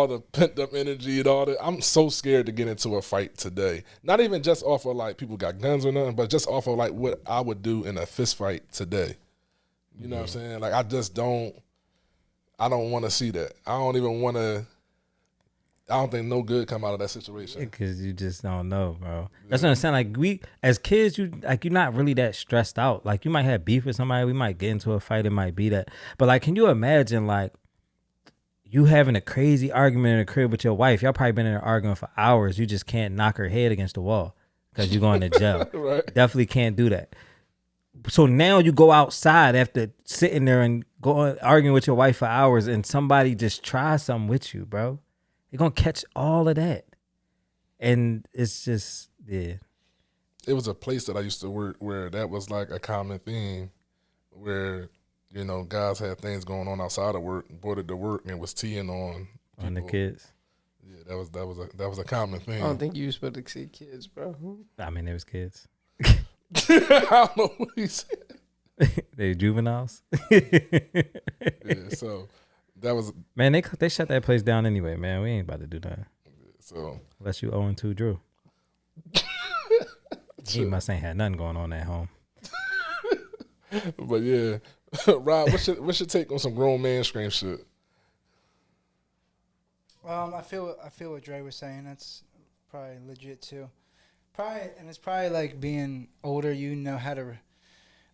the pent up energy and all that. I'm so scared to get into a fight today. Not even just off of like people got guns or nothing, but just off of like what I would do in a fist fight today. You know what I'm saying? Like I don't want to see that. I don't think no good come out of that situation. Because you just don't know, bro. That's what I'm saying. Like we, as kids, you're not really that stressed out. Like you might have beef with somebody. We might get into a fight. It might be that. But like, can you imagine like you having a crazy argument in the crib with your wife? Y'all probably been in there arguing for hours. You just can't knock her head against the wall because you're going to jail. Right. Definitely can't do that. So now you go outside after sitting there and arguing with your wife for hours and somebody just tries something with you, bro. You're going to catch all of that. And it's just, yeah. It was a place that I used to work where that was like a common theme where, you know, guys had things going on outside of work, boarded to work and was teeing on people. On the kids. Yeah, that was a common thing. I don't think you were supposed to say kids, bro. I mean, it was kids. I don't know what he said. They juveniles. Yeah, so that was, Man, they shut that place down anyway, man. We ain't about to do that. so Unless you 0-2 Drew. He must ain't had nothing going on at home. but yeah. Rob, what's your take on some grown man scream shit? I feel what Dre was saying. That's probably legit too. It's probably like being older. You know how to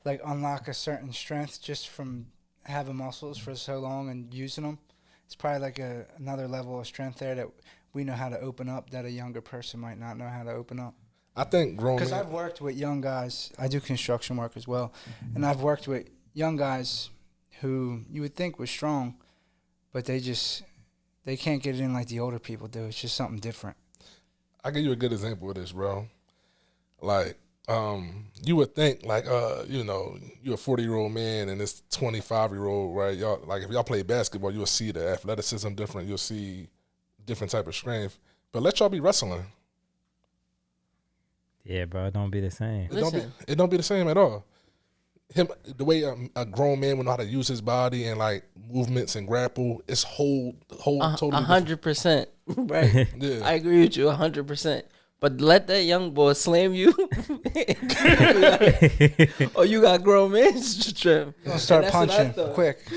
like unlock a certain strength just from having muscles for so long and using them. It's probably like another level of strength there that we know how to open up that a younger person might not know how to open up. I think grown Because men. I've worked with young guys. I do construction work as well, and I've worked with young guys who you would think were strong, but they can't get it in like the older people do. It's just something different. I'll give you a good example of this, bro. Like, you would think like, you know, you're a 40-year-old man and this 25-year-old, right? Y'all, like if y'all play basketball, you'll see the athleticism different. You'll see different type of strength. But let y'all be wrestling. Yeah, bro, it don't be the same. It don't be the same at all. The way a grown man would know how to use his body and like movements and grapple, it's whole totally 100%. Right. Yeah. I agree with you 100%. But let that young boy slam you. Oh, you got grown man strength. Start punching quick.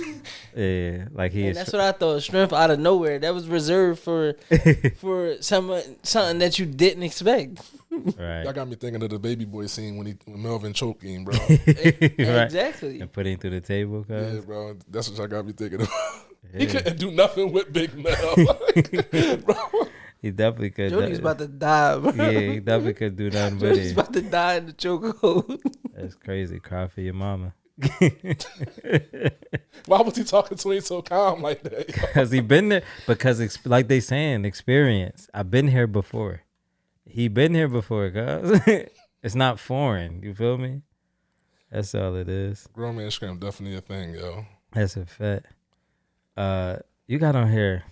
Yeah, like he And is. that's what I thought. Strength out of nowhere. That was reserved for something that you didn't expect. Right. Y'all got me thinking of the baby boy scene when Melvin choked him, bro. Right. Exactly. And put him through the table, cuz. Yeah, bro. That's what y'all got me thinking of. He Yeah. couldn't do nothing with Big Mel. Like, bro. He definitely could. Jody's about to die, bro. Yeah, he definitely could do nothing but Jody's it. about to die in the chokehold. That's crazy. Cry for your mama. Why was he talking to him so calm like that? Because he been there. Because like they saying, experience. I've been here before. He been here before, guys. It's not foreign. You feel me? That's all it is. Grown man scream definitely a thing, yo. That's a fact. You got on here.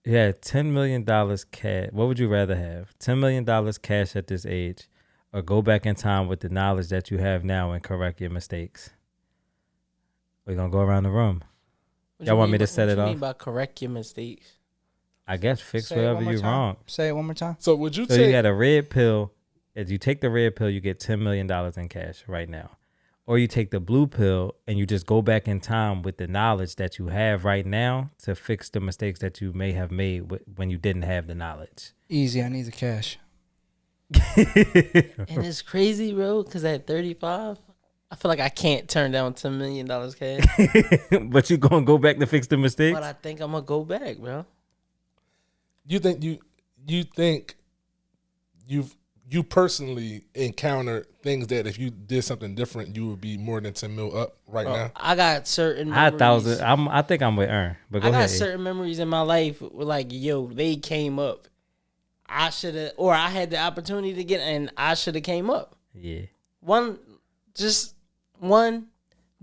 You had $10 million cash. What would you rather have? $10 million cash at this age, or go back in time with the knowledge that you have now and correct your mistakes? We're going to go around the room. Y'all want me to set it What off? you mean by correct your mistakes? I guess fix Say it whatever one more you're time. wrong. Say it one more time. So would you So take? you got a red pill. If you take the red pill, you get $10 million in cash right now. Or you take the blue pill and you just go back in time with the knowledge that you have right now to fix the mistakes that you may have made when you didn't have the knowledge. Easy. I need the cash. And it's crazy, bro, because at 35, I feel like I can't turn down $10 million cash. But you going to go back to fix the mistakes? But I think I'm going to go back, bro. You think you personally encountered things that if you did something different, you would be more than 10 mil up right now? I got certain memories. I think I'm with Ern. But go I got ahead. certain memories in my life where, like, yo, they came up. I should have, or I had the opportunity to get, and I should have came up. Yeah. One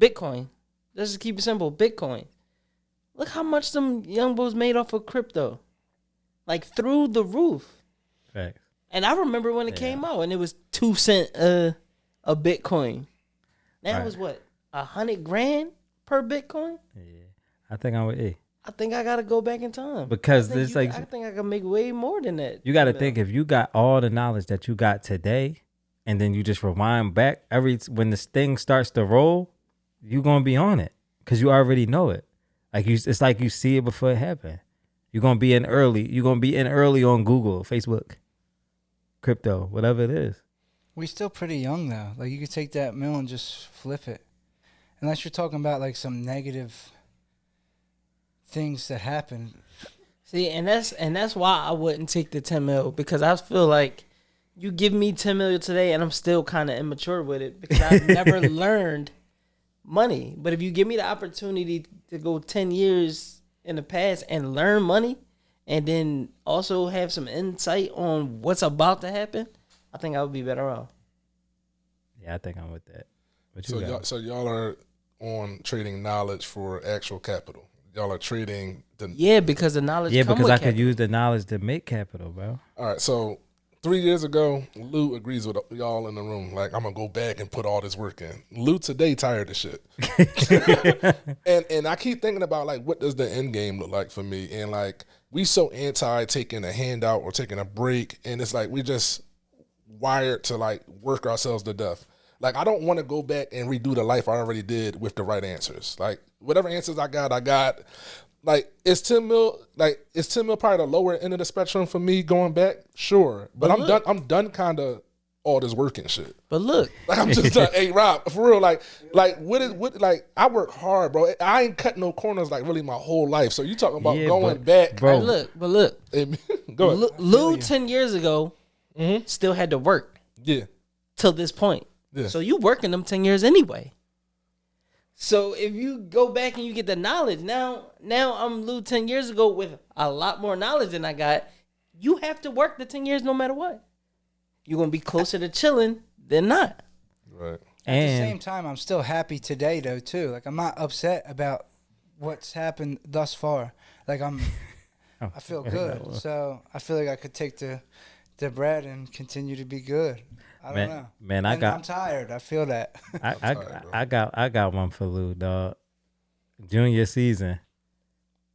Bitcoin. Let's just keep it simple. Bitcoin. Look how much them young boys made off of crypto. Like, through the roof. Facts. And I remember when it came out, and it was 2 cents a Bitcoin. Now Right. it's what, $100,000 per Bitcoin? Yeah. I think I'm with E. I think I gotta go back in time Because I think this like I think I can make way more than that. you got to think, if you got all the knowledge that you got today, and then you just rewind back when this thing starts to roll, you gonna be on it because you already know it. It's like you see it before it happened. You're gonna be in early. You're gonna be in early on Google, Facebook, crypto, whatever it is. We still pretty young though. Like you could take that mill and just flip it, unless you're talking about like some negative things that happen. See, and that's why I wouldn't take the 10 mil, because I feel like you give me 10 million today and I'm still kind of immature with it because I've never learned money. But if you give me the opportunity to go 10 years in the past and learn money, and then also have some insight on what's about to happen, I think I would be better off. Yeah, I think I'm with that. What you So got? y'all are on trading knowledge for actual capital. Y'all are trading the Yeah, because the knowledge. Yeah, come because with I could capital. use the knowledge to make capital, bro. All right, so 3 years ago, Lou agrees with y'all in the room. Like, I'm gonna go back and put all this work in. Lou today tired of shit, and I keep thinking about like, what does the end game look like for me? And like, we so anti taking a handout or taking a break, and it's like we just wired to like work ourselves to death. Like, I don't want to go back and redo the life I already did with the right answers. Like, whatever answers I got. Like, is 10 mil probably the lower end of the spectrum for me going back? Sure. But I'm done kind of all this work and shit. But look, Like, I'm just done. Hey, Rob, for real, like I work hard, bro. I ain't cut no corners like really my whole life. So you talking about Yeah, going but, back. bro. look. Go ahead. Lou 10 years ago still had to work Yeah. till this point. Yeah. So you working them 10 years anyway. So if you go back and you get the knowledge, now I'm Lou 10 years ago with a lot more knowledge than I got. You have to work the 10 years no matter what. You're going to be closer to chilling than not. Right. At the same time, I'm still happy today though too. Like I'm not upset about what's happened thus far. Like I feel good. So I feel like I could take the bread and continue to be good. I don't know. Man, I'm tired. I feel that. I got one for Lou, dog. Junior season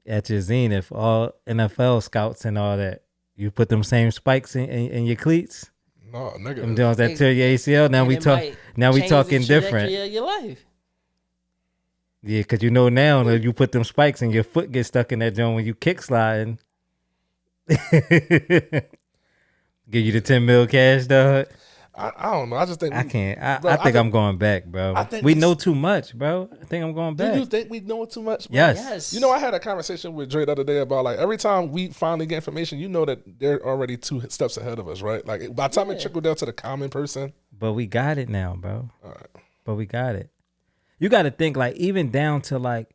at your Zenith, all NFL scouts and all that. You put them same spikes in your cleats. No, nigga. Them Jones that tear your ACL. Now And we it talk. might Now we change talking the different. trajectory of your life. Yeah, because you know now that you put them spikes and your foot gets stuck in that joint when you kick sliding. Give you the 10 mil cash, dog. I don't know. I just think I can't. Bro, I think I'm going back, bro. I think We we- know too much, bro. I think I'm going Do back. you think we know too much? Bro? Yes. Yes. You know, I had a conversation with Dre the other day about like every time we finally get information, you know that they're already 2 steps ahead of us, right? Like by the time it trickled down to the common person. But we got it now, bro. But we got it. You got to think like even down to like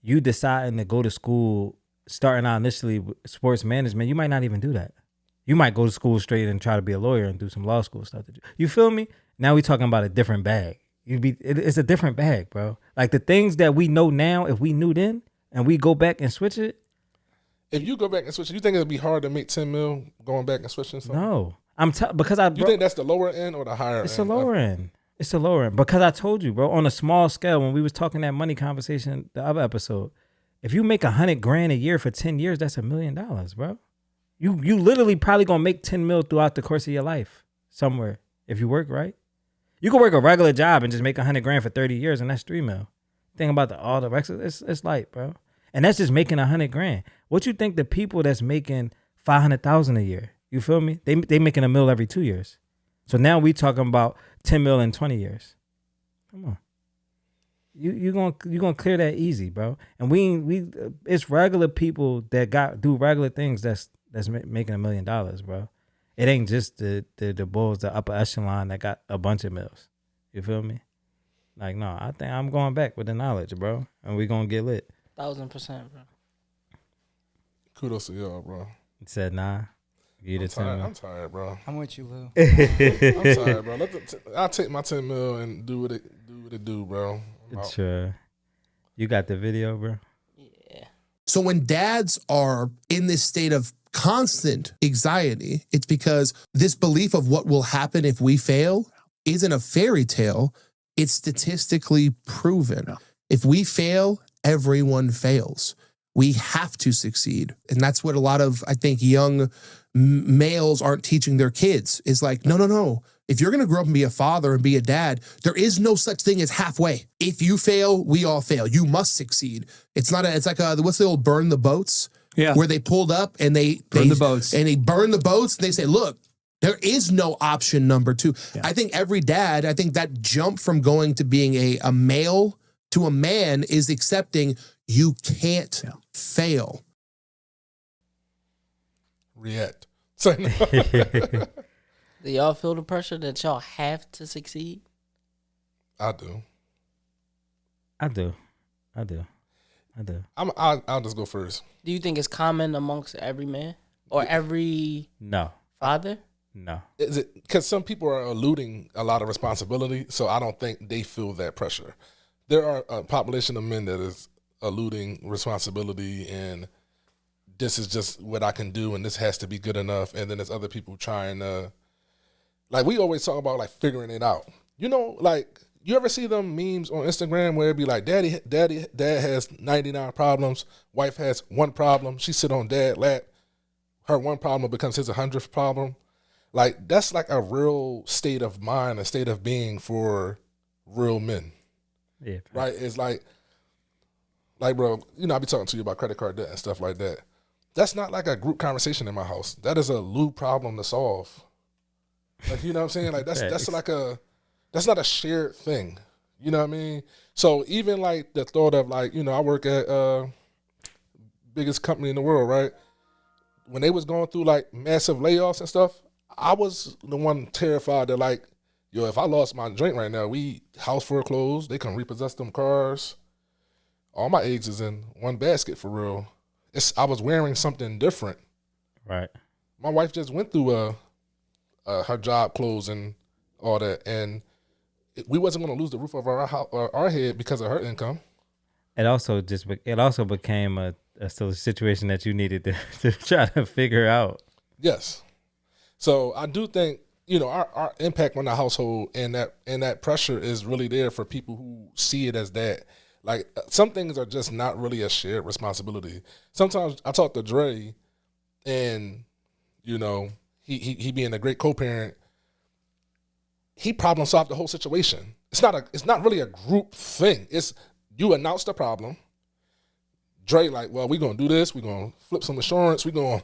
you deciding to go to school, starting out initially with sports management. You might not even do that. You might go to school straight and try to be a lawyer and do some law school stuff. You feel me? Now we talking about a different bag. It's a different bag, bro. Like the things that we know now, if we knew then and we go back and switch it, If you go back and switch, you think it'd be hard to make 10 mil going back and switching something? No, because You think that's the lower end or the higher it's end? the lower end. It's the lower end because I told you, bro. On a small scale, when we was talking that money conversation, the other episode, if you make $100,000 a year for 10 years, that's $1 million, bro. You literally probably gonna make 10 mil throughout the course of your life somewhere if you work right. You can work a regular job and just make $100,000 for 30 years, and that's 3 mil. Think about all the rest. It's light, bro. And that's just making $100,000. What you think the people that's making $500,000 a year? You feel me? They making $1 million every 2 years. So now we talking about 10 mil in 20 years. Come on, you gonna clear that easy, bro. And we it's regular people that do regular things that's making $1 million, bro. It ain't just the bulls, the upper echelon that got a bunch of mills. You feel me? Like, no, I think I'm going back with the knowledge, bro, and we gonna get lit. 1000%, bro. Kudos to y'all, bro. He said, nah. I'm tired, bro. I'm with you, Lou. I'm tired, bro. I'll take my 10 mil and do what it do, bro. Sure. You got the video, bro? Yeah. So when dads are in this state of constant anxiety, it's because this belief of what will happen if we fail isn't a fairy tale. It's statistically proven. Yeah. If we fail, everyone fails. We have to succeed. And that's what a lot of, I think, young males aren't teaching their kids is like, no. If you're going to grow up and be a father and be a dad, there is no such thing as halfway. If you fail, we all fail. You must succeed. It's like what's the old burn the boats? Yeah. Where they pulled up and they burn the boats. And they burn the boats. And they say, look, there is no option number 2. Yeah. I think every dad, that jump from going to being a male to a man is accepting you can't fail. React. Do y'all feel the pressure that y'all have to succeed? I do. I'll just go first. Do you think it's common amongst every man or every father? No. Is it because some people are eluding a lot of responsibility, so I don't think they feel that pressure. There are a population of men that is eluding responsibility and this is just what I can do and this has to be good enough. And then there's other people trying to, like, we always talk about like figuring it out. You know, like, you ever see them memes on Instagram where it be like, dad has 99 problems, wife has 1 problem, she sit on dad lap, her 1 problem becomes his 100th problem. Like, that's like a real state of mind, a state of being for real men. Yeah. Right? It's like, bro, you know, I be talking to you about credit card debt and stuff like that. That's not like a group conversation in my house. That is a Lou problem to solve. Like, you know what I'm saying? Like, that's not a shared thing. You know what I mean? So even like the thought of like, you know, I work at biggest company in the world, right? When they was going through like massive layoffs and stuff, I was the one terrified that like, yo, if I lost my joint right now, we house foreclosed, they can repossess them cars. All my eggs is in one basket for real. I was wearing something different. Right. My wife just went through her job clothes and all that, and we wasn't going to lose the roof over our head because of her income. It also became a situation that you needed to try to figure out. Yes. So I do think, you know, our impact on the household and that pressure is really there for people who see it as that. Like, some things are just not really a shared responsibility. Sometimes I talk to Dre, and, you know, he being a great co-parent, he problem solved the whole situation. It's not really a group thing. It's you announce the problem. Dre like, well, we're gonna do this. We're gonna flip some insurance. We're gonna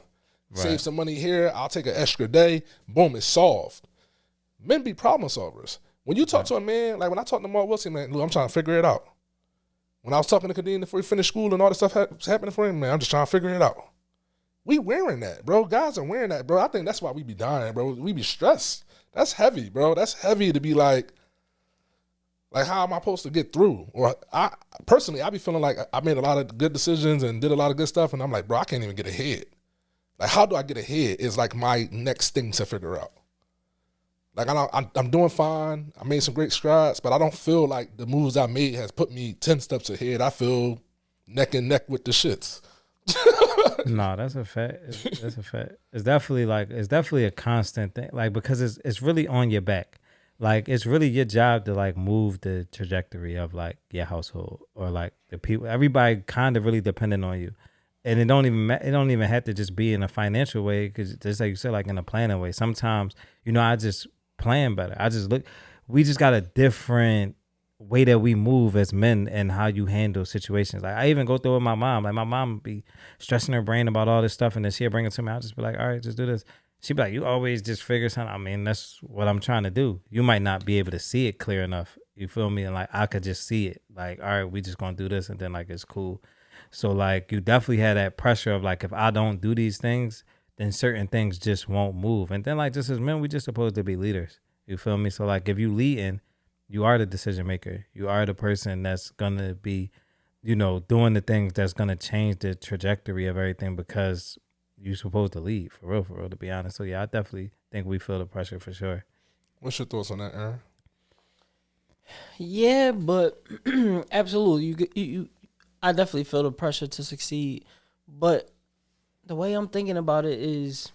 save some money here. I'll take an extra day. Boom, it's solved. Men be problem solvers. When you talk to a man, like when I talk to Mark Wilson, man, Lou, I'm trying to figure it out. When I was talking to Kadeem before he finished school and all this stuff happening for him, man, I'm just trying to figure it out. We wearing that, bro. Guys are wearing that, bro. I think that's why we be dying, bro. We be stressed. That's heavy, bro. That's heavy to be like how am I supposed to get through? Or I be feeling like I made a lot of good decisions and did a lot of good stuff, and I'm like, bro, I can't even get ahead. Like, how do I get ahead is like my next thing to figure out. Like, I'm doing fine. I made some great strides, but I don't feel like the moves I made has put me 10 steps ahead. I feel neck and neck with the shits. No, that's a fact. That's a fact. It's definitely a constant thing. Like, because it's really on your back. Like, it's really your job to like move the trajectory of like your household, or like the people. Everybody kind of really dependent on you, and it don't even have to just be in a financial way. Because just like you said, like in a planning way. Sometimes, I just plan better. I just look. We just got a different way that we move as men and how you handle situations. Like, I even go through it with my mom. Like, my mom be stressing her brain about all this stuff, and then she'll bring it to me. I'll just be like, all right, just do this. She'd be like, you always just figure something. I mean, that's what I'm trying to do. You might not be able to see it clear enough. You feel me? And like, I could just see it. Like, all right, we just gonna do this, and then like it's cool. So like, you definitely had that pressure of like, if I don't do these things, then certain things just won't move. And then like, just as men, we just supposed to be leaders. You feel me? So like, if you leading, you are the decision maker. You are the person that's gonna be, doing the things that's gonna change the trajectory of everything, because you're supposed to lead, for real, to be honest. So yeah, I definitely think we feel the pressure for sure. What's your thoughts on that, Aaron? Yeah, but absolutely, I definitely feel the pressure to succeed. But the way I'm thinking about it is,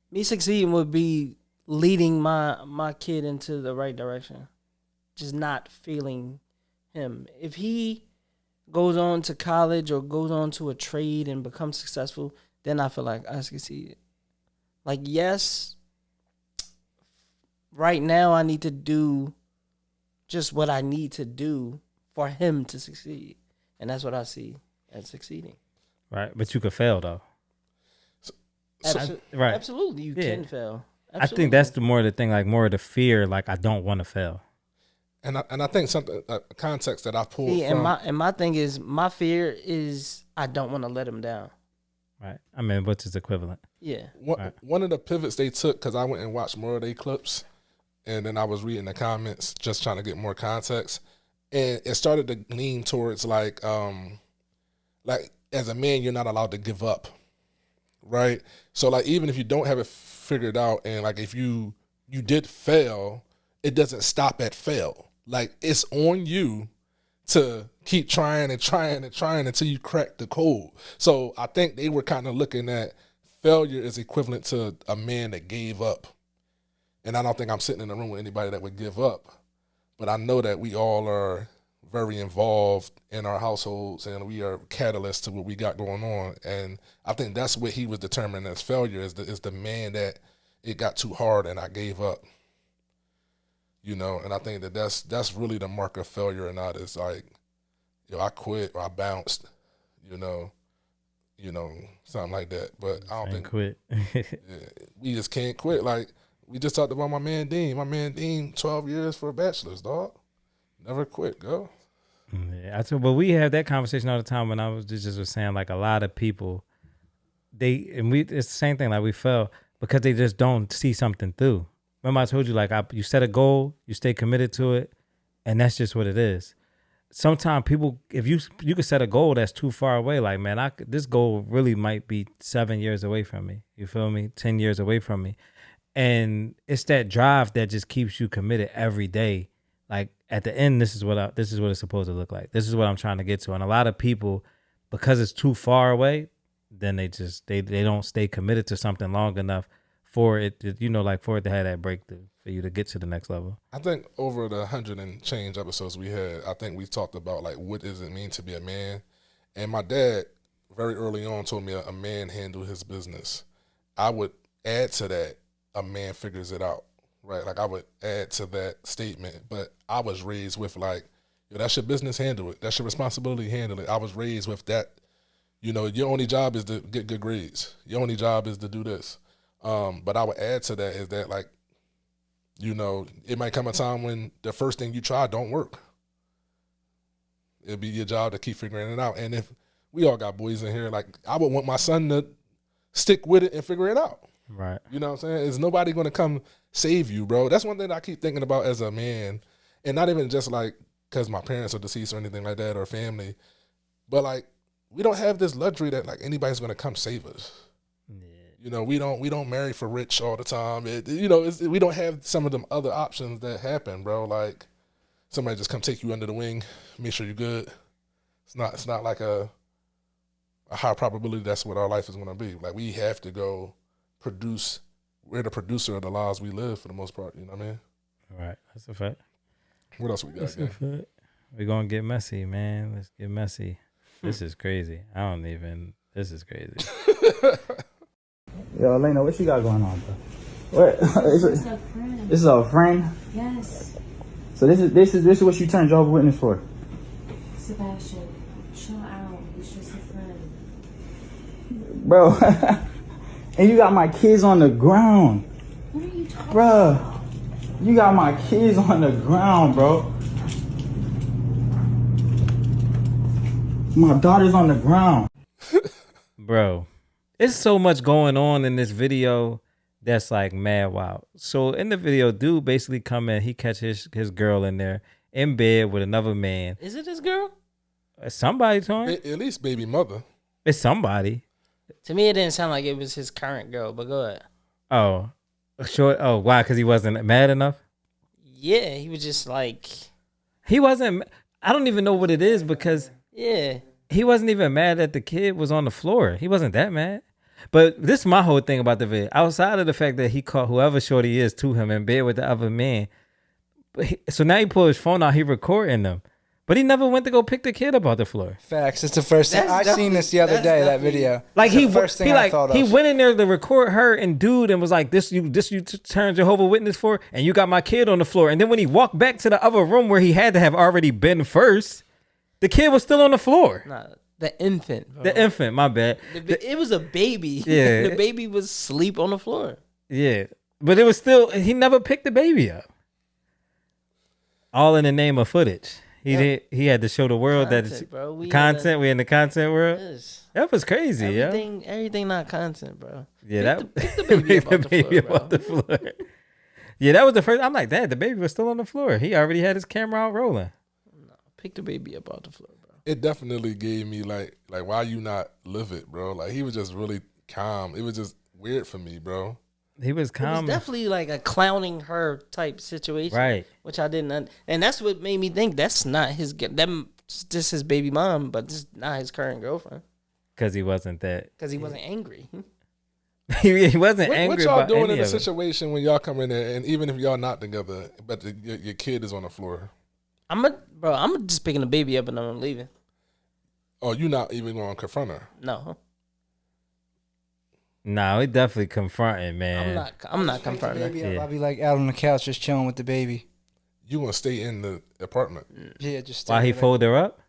me succeeding would be leading my kid into the right direction, just not failing him. If he goes on to college or goes on to a trade and becomes successful, then I feel like I succeeded. Like, yes, right now I need to do just what I need to do for him to succeed. And that's what I see as succeeding. Right. But you could fail though. Right. Absolutely, you can fail. Absolutely. I think that's more of the thing, like more of the fear, like I don't want to fail. And I think something, a context that I pulled from. And my thing is, my fear is I don't want to let him down. Right. I mean, what's his equivalent? Yeah. One of the pivots they took, because I went and watched more of their clips, and then I was reading the comments just trying to get more context, and it started to lean towards like as a man, you're not allowed to give up, right? So like, even if you don't have it figured out, and like if you did fail, it doesn't stop at fail. Like, it's on you to keep trying until you crack the code. So I think they were kind of looking at failure is equivalent to a man that gave up. And I don't think I'm sitting in a room with anybody that would give up. But I know that we all are very involved in our households, and we are catalysts to what we got going on. And I think that's what he was determining as failure, is the man that it got too hard and I gave up. And I think that's really the mark of failure or not. It's like, I quit or I bounced, something like that. But I don't think quit. we just can't quit. Like, we just talked about my man Dean, 12 years for a bachelor's, dog. Never quit, go. Yeah, but we have that conversation all the time. When I was just saying, like, a lot of people, it's the same thing. Like, we fail because they just don't see something through. Remember I told you, like, you set a goal, you stay committed to it, and that's just what it is. Sometimes people, if you could set a goal that's too far away, like, man, this goal really might be 7 years away from me. You feel me? 10 years away from me. And it's that drive that just keeps you committed every day. Like, at the end, this is what it's supposed to look like. This is what I'm trying to get to. And a lot of people, because it's too far away, then they don't stay committed to something long enough for it to, for it to have that breakthrough, for you to get to the next level. I think over the 100 and change episodes we had, I think we talked about, like, what does it mean to be a man? And my dad, very early on, told me a man handle his business. I would add to that, a man figures it out, right? Like, I would add to that statement, but I was raised with, like, that's your business, handle it. That's your responsibility, handle it. I was raised with that, your only job is to get good grades. Your only job is to do this. But I would add to that is that, like, it might come a time when the first thing you try don't work. It'll be your job to keep figuring it out. And if we all got boys in here, like, I would want my son to stick with it and figure it out. Right. You know what I'm saying? Is nobody going to come save you, bro? That's one thing that I keep thinking about as a man. And not even just, like, because my parents are deceased or anything like that, or family. But, like, we don't have this luxury that, like, anybody's going to come save us. We don't marry for rich all the time. We don't have some of them other options that happen, bro. Like, somebody just come take you under the wing, make sure you're good. It's not like a a high probability that's what our life is going to be. Like, we have to go produce. We're the producer of the lives we live for the most part. You know what I mean? Right. That's a fact. What else we got? That's a fact. We're going to get messy, man. Let's get messy. This is crazy. This is crazy. Yo, Elena, what you got going on, bro? What? This is a friend. This is a friend? Yes. So this is what you turned Jehovah's Witness for? Sebastian, chill out. He's just a friend. Bro, and you got my kids on the ground. What are you talking Bro, about? you got my kids on the ground, bro. My daughter's on the ground. Bro, it's so much going on in this video that's like mad wild. So in the video, dude basically come in, he catch his girl in there in bed with another man. Is it this girl? Somebody to him. At least baby mother. It's somebody. To me, it didn't sound like it was his current girl, but go ahead. Oh, sure. Oh, why? Because he wasn't mad enough? Yeah, he was just like... He wasn't... I don't even know what it is because... Yeah. He wasn't even mad that the kid was on the floor. He wasn't that mad. But this is my whole thing about the video. Outside of the fact that he caught whoever shorty is to him in bed with the other man. So now he pulled his phone out, he recording them. But he never went to go pick the kid up off the floor. Facts. It's the first thing. I seen this the other day, that video. Like It's the first thing I thought of. he went in there to record her and dude and was like, this you turned Jehovah's Witness for, and you got my kid on the floor. And then when he walked back to the other room where he had to have already been first, the kid was still on the floor. Nah, the infant. Bro. The infant, my bad. It was a baby. Yeah. The baby was asleep on the floor. Yeah. But it was still, he never picked the baby up. All in the name of footage. He had to show the world Content, that it's bro. we in the content world. Yes. That was crazy, Everything not content, bro. Yeah, Pick the baby up off the floor. Yeah, that was the first. I'm like, Dad, the baby was still on the floor. He already had his camera out rolling. No, pick the baby up off the floor, bro. It definitely gave me like why you not live it, bro? Like, he was just really calm. It was just weird for me, bro. He was calm. It was definitely like a clowning her type situation, Right? Which I didn't, and that's what made me think that's not his. This his baby mom, but this is not his current girlfriend. Because he wasn't that. Because he wasn't angry. He wasn't angry. What y'all about doing any in a of it. situation when y'all come in there, and even if y'all not together, but your kid is on the floor? I'm just picking the baby up and I'm leaving. Oh, you not even going to confront her? No. No, he definitely confronting, man. I'm not confronting her. Baby up, I'll be like out on the couch just chilling with the baby. You gonna stay in the apartment? Yeah, just While he fold her up?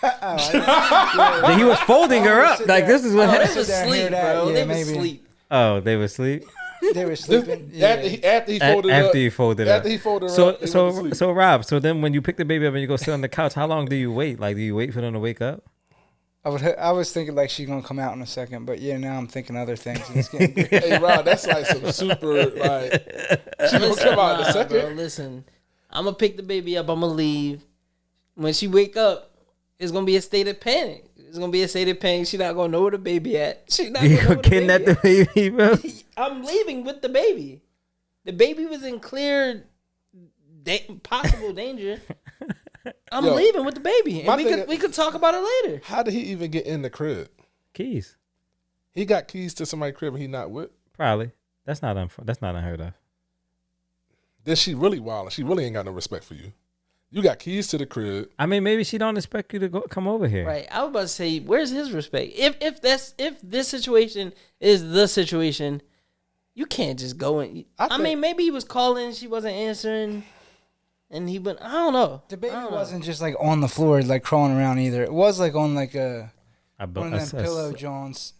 Yeah. He was folding her up. Like, this is what They happened. was asleep, bro. Yeah, They was maybe. asleep. Oh, they were asleep? They were sleeping. Yeah. After he folded up. After he folded up. After he folded up. So Rob, so then when you pick the baby up and you go sit on the couch, how long do you wait? Like, do you wait for them to wake up? I was thinking like she's gonna come out in a second, but yeah, now I'm thinking other things. And it's getting Hey, Rob, that's like some super, like, she gonna come out in a second. Bro, listen, I'm gonna pick the baby up. I'm gonna leave. When she wake up, it's gonna be a state of panic. It's gonna be a state of panic. She not gonna know where the baby at. She not You gonna know gonna kidnap the baby, bro? I'm leaving with the baby. The baby was in clear possible danger. I'm leaving with the baby, and we could talk about it later. How did he even get in the crib? Keys. He got keys to somebody's crib and he not with? Probably. That's not unheard of. Then she really wild. She really ain't got no respect for you. You got keys to the crib. I mean, maybe she don't expect you to come over here. Right. I was about to say, where's his respect? If this situation is the situation, you can't just go in. I mean, maybe he was calling, she wasn't answering, and he went. I don't know. The baby wasn't just like on the floor, like crawling around either. It was like on like one of them pillow joints,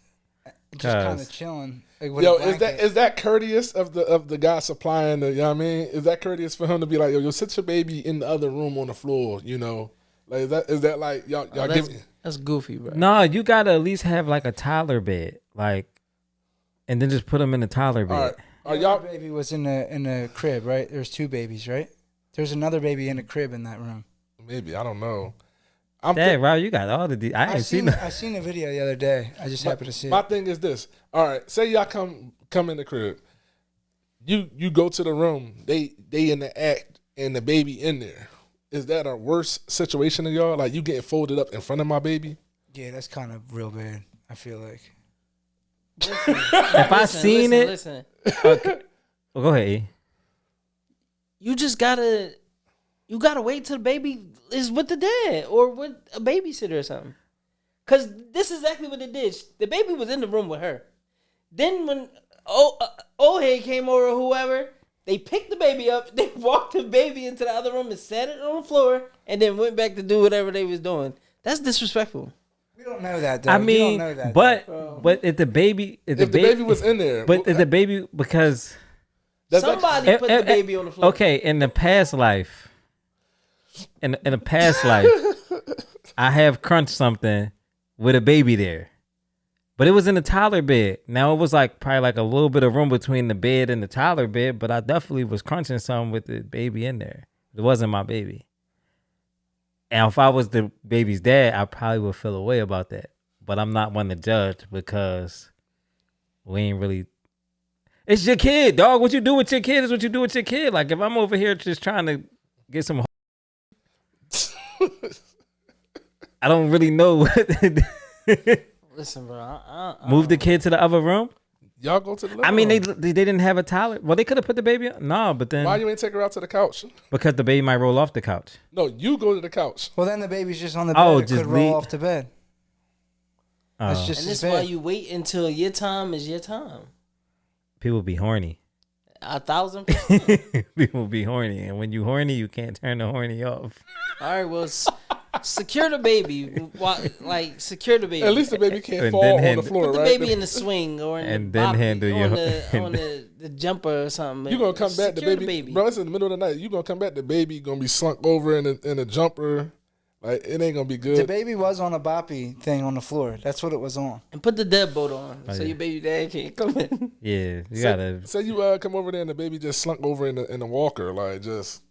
just kind of chilling. Like with Yo, a blanket. is that courteous of the guy supplying the? You know what I mean? Is that courteous for him to be like, yo, sit your baby in the other room on the floor? You know, like is that like y'all that's goofy, bro. No, you gotta at least have like a toddler bed, like, and then just put them in the toddler bed. Are y'all baby was in the crib, right? There's two babies, right? There's another baby in the crib in that room. Maybe, I don't know. Dad, Rob, you got all the I ain't seen I seen the video the other day. I just happened to see it. My thing is this. All right, say y'all come in the crib. You go to the room. They in the act and the baby in there. Is that a worse situation than y'all? Like, you getting folded up in front of my baby? Yeah, that's kind of real bad. I feel like. If I seen it, listen. okay. Well, go ahead. E. You just gotta wait till the baby is with the dad or with a babysitter or something. Cause this is exactly what it did. The baby was in the room with her. Then when old head came over or whoever, they picked the baby up, they walked the baby into the other room and sat it on the floor, and then went back to do whatever they was doing. That's disrespectful. We don't know that though. I mean, you don't know that, but if the baby, If the baby was in there, but if the baby, because somebody put the baby on the floor. Okay, in the past life, in a past life, I have crunched something with a baby there, but it was in the toddler bed. Now it was like probably like a little bit of room between the bed and the toddler bed, but I definitely was crunching something with the baby in there. It wasn't my baby. And if I was the baby's dad, I probably would feel a way about that. But I'm not one to judge because we ain't really. It's your kid, dog. What you do with your kid is what you do with your kid. Like if I'm over here just trying to get some, I don't really know what. Listen, bro. Move the kid to the other room. Y'all go to the living I mean, room. they didn't have a toddler. Well, they could have put the baby on. No, but then Why you ain't take her out to the couch? Because the baby might roll off the couch. No, you go to the couch. Well, then the baby's just on the bed. Oh, It just could roll leave- off the bed. That's just And as this is why bad. you wait until your time is your time. People be horny. 1,000%. People be horny, and when you horny, you can't turn the horny off. All right, well, secure the baby. Secure the baby. At least the baby can't And fall then on the hand- floor, Put the right? baby in the swing or in And the then boppy, handle or your- on the jumper or something. You gonna come back, the Secure baby, bro. It's in the middle of the night. You gonna come back, the baby gonna be slunk over in a jumper. Like it ain't gonna be good. The baby was on a boppy thing on the floor. That's what it was on. And put the deadbolt on so yeah. your baby dad can't come in. Yeah, you gotta. Say you come over there and the baby just slunk over in the walker, like just,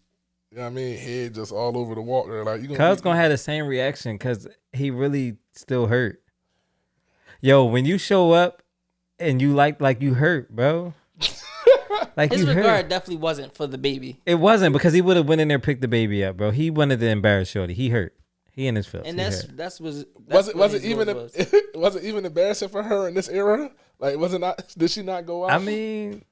you know what I mean, head just all over the walker, like you Cuz gonna have the same reaction because he really still hurt. Yo, when you show up and you like you hurt, bro. Like His you regard hurt. definitely wasn't for the baby. It wasn't because he would have went in there and picked the baby up, bro. He wanted to embarrass Shorty. He hurt. He in his feelings. And He that's hurt. was it even was it even embarrassing for her in this era? Like was it not? Did she not go out? I mean,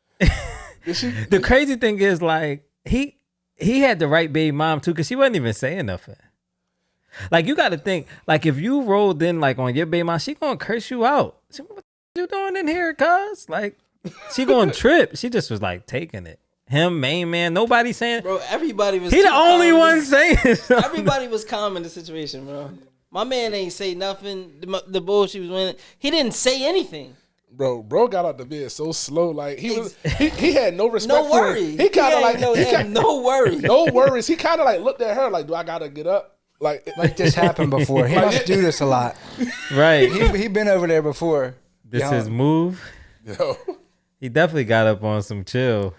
did she? the crazy thing is like he had the right baby mom too because she wasn't even saying nothing. Like you got to think like if you rolled in like on your baby mom, she gonna curse you out. She, what you doing in here, cuz? Like she gonna trip. She just was like taking it. Him, main man, nobody saying. Bro, everybody was. He the too only calm. one saying something. Everybody was calm in the situation, bro. My man ain't say nothing. The bull she was winning. He didn't say anything. Bro got out the bed so slow, like he had no respect No for worry. her. He kind of like no worry. no worries. He kind of like looked at her like, do I gotta get up? Like this happened before. He must do this a lot. Right. He been over there before. This his move. Yo. He definitely got up on some chill.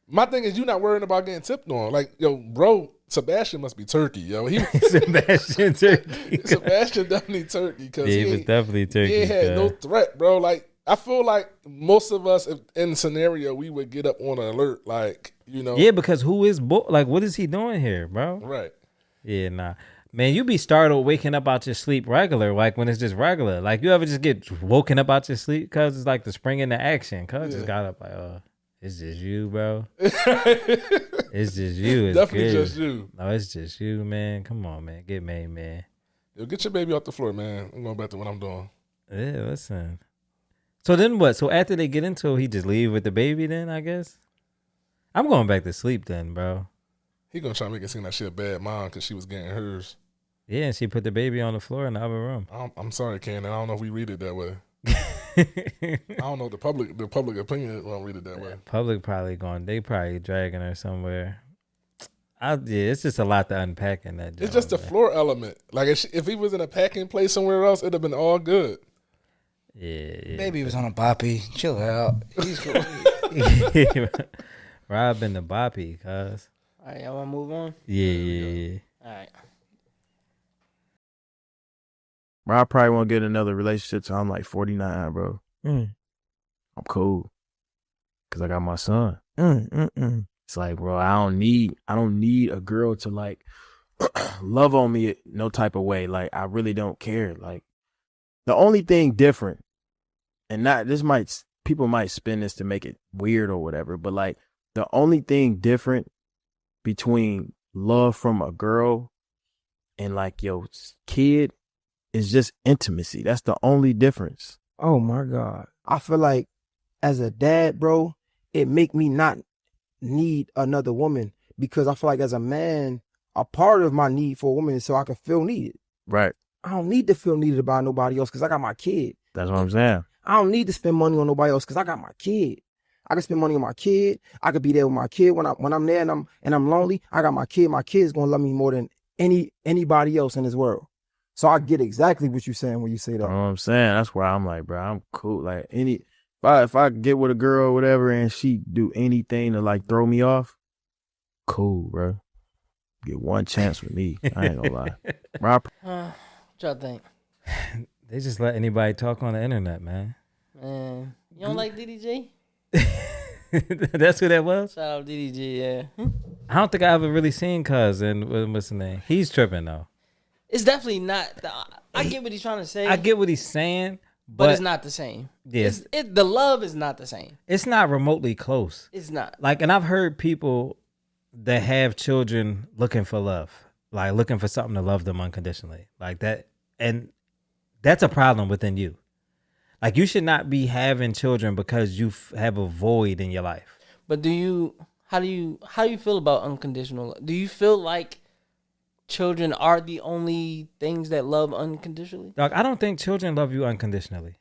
My thing is, you not worrying about getting tipped on. Like, yo, bro, Sebastian must be turkey, yo. Sebastian turkey. Sebastian definitely turkey. Cause he was definitely turkey. He ain't had no threat, bro. Like, I feel like most of us in the scenario, we would get up on an alert. Like, you know. Yeah, because who is, like, what is he doing here, bro? Right. Yeah, nah. Man, you be startled waking up out your sleep regular, like when it's just regular. Like, you ever just get woken up out your sleep because it's like the spring into action. Cuz just got up like, oh. It's just you, bro. It's just you. It's Definitely good. just you. No, it's just you, man. Come on, man. Get made, man. Yo, get your baby off the floor, man. I'm going back to what I'm doing. Yeah, listen. So then what? So after they get into it, he just leave with the baby then, I guess? I'm going back to sleep then, bro. He gonna try to make it seem like she a bad mom because she was getting hers. Yeah, and she put the baby on the floor in the other room. I'm sorry, Ken. I don't know if we read it that way. I don't know the public opinion won't read it that way. Public probably they probably dragging her somewhere. Yeah, it's just a lot to unpack in that. It's just the floor element. Like if he was in a packing place somewhere else, it'd have been all good. Yeah. Baby was on a boppy. Chill out. He's cool. Rob and the boppy, cuz. All right, y'all want to move on? Yeah. All right. Bro, I probably won't get another relationship till I'm like 49, bro. I'm cool. Cause I got my son. It's like, bro, I don't need a girl to like love on me no type of way. Like, I really don't care. Like, the only thing different, and not this might people might spin this to make it weird or whatever, but like the only thing different between love from a girl and like your kid is just intimacy. That's the only difference. Oh my God. I feel like as a dad, bro, it make me not need another woman because I feel like as a man, a part of my need for a woman is so I can feel needed. Right. I don't need to feel needed by nobody else because I got my kid. That's what I'm saying. I don't need to spend money on nobody else because I got my kid. I can spend money on my kid. I could be there with my kid when I'm there and I'm lonely. I got my kid. My kid's gonna love me more than anybody else in this world. So I get exactly what you're saying when you say that. You know what I'm saying? That's why I'm like, bro, I'm cool. Like if I get with a girl or whatever and she do anything to like throw me off, cool, bro. Get one chance with me. I ain't gonna lie. Bro, What y'all think? They just let anybody talk on the internet, man. Man, you don't like DDG? That's who that was? Shout out DDG, yeah. I don't think I ever really seen Cuz and what's the name? He's tripping though. It's definitely not. I get what he's trying to say. I get what he's saying, but it's not the same. Yes, the love is not the same. It's not remotely close. It's not. Like, and I've heard people that have children looking for love, like looking for something to love them unconditionally, like that, and that's a problem within you. Like, you should not be having children because you have a void in your life. But how do you feel about unconditional love? Do you feel like children are the only things that love unconditionally? Dog, I don't think children love you unconditionally.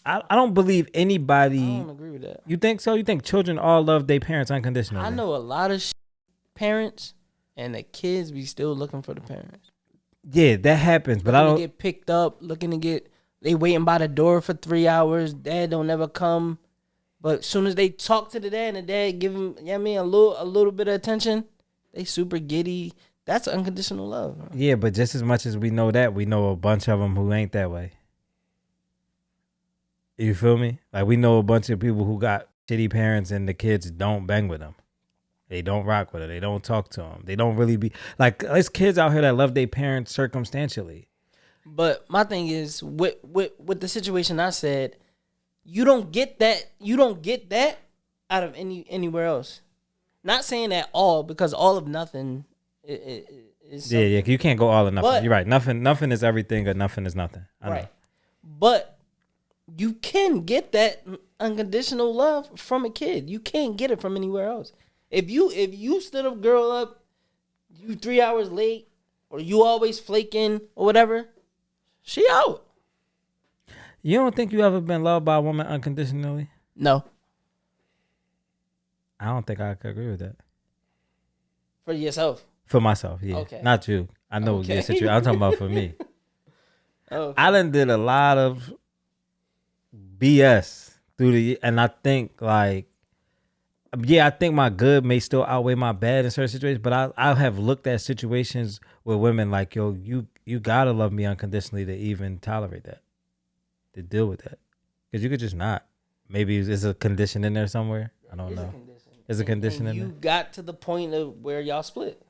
I don't believe anybody. I don't agree with that. You think so? You think children all love their parents unconditionally? I know a lot of parents, and the kids be still looking for the parents. Yeah, that happens, but I don't get picked up, they waiting by the door for 3 hours. Dad don't never come, but as soon as they talk to the dad and the dad give him, you know what I mean, a little bit of attention, they super giddy. That's unconditional love. Bro. Yeah, but just as much as we know that, we know a bunch of them who ain't that way. You feel me? Like, we know a bunch of people who got shitty parents and the kids don't bang with them. They don't rock with them. They don't talk to them. They don't really be like, there's kids out here that love their parents circumstantially. But my thing is with the situation I said, you don't get that out of anywhere else. Not saying that all, because all of nothing is something. Yeah, you can't go all or nothing. But, you're right. Nothing is everything, or nothing is nothing. I know. But you can get that unconditional love from a kid. You can't get it from anywhere else. If you stood a girl up, you 3 hours late, or you always flaking or whatever, she out. You don't think you ever been loved by a woman unconditionally? No. I don't think I could agree with that. For yourself? For myself, yeah. Okay. Not you. I know your situation. I'm talking about for me. Okay. I done did a lot of BS and I think like, yeah, I think my good may still outweigh my bad in certain situations, but I have looked at situations with women like, yo, you gotta love me unconditionally to even tolerate that, to deal with that, because you could just not. Maybe it's a condition in there somewhere. I don't know. There's a condition in there. You got to the point of where y'all split.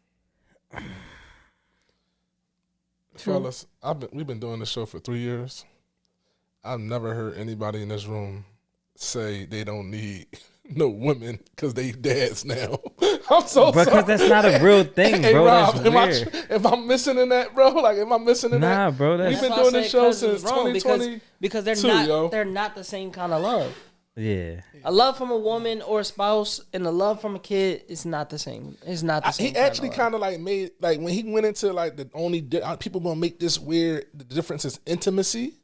Fellas, we've been doing this show for 3 years. I've never heard anybody in this room say they don't need no women because they dads now. I'm so sorry. Because that's not a real thing, Hey, bro. Rob, That's weird. Am I missing in that, bro? Like, am I missing in that? Nah, bro. We've been doing this show since 2020. Because they're not the same kind of love. Yeah. A love from a woman or a spouse and a love from a kid is not the same. It's not the same. He actually kind of like made, like, when he went into like the only people gonna make this weird. The difference is intimacy.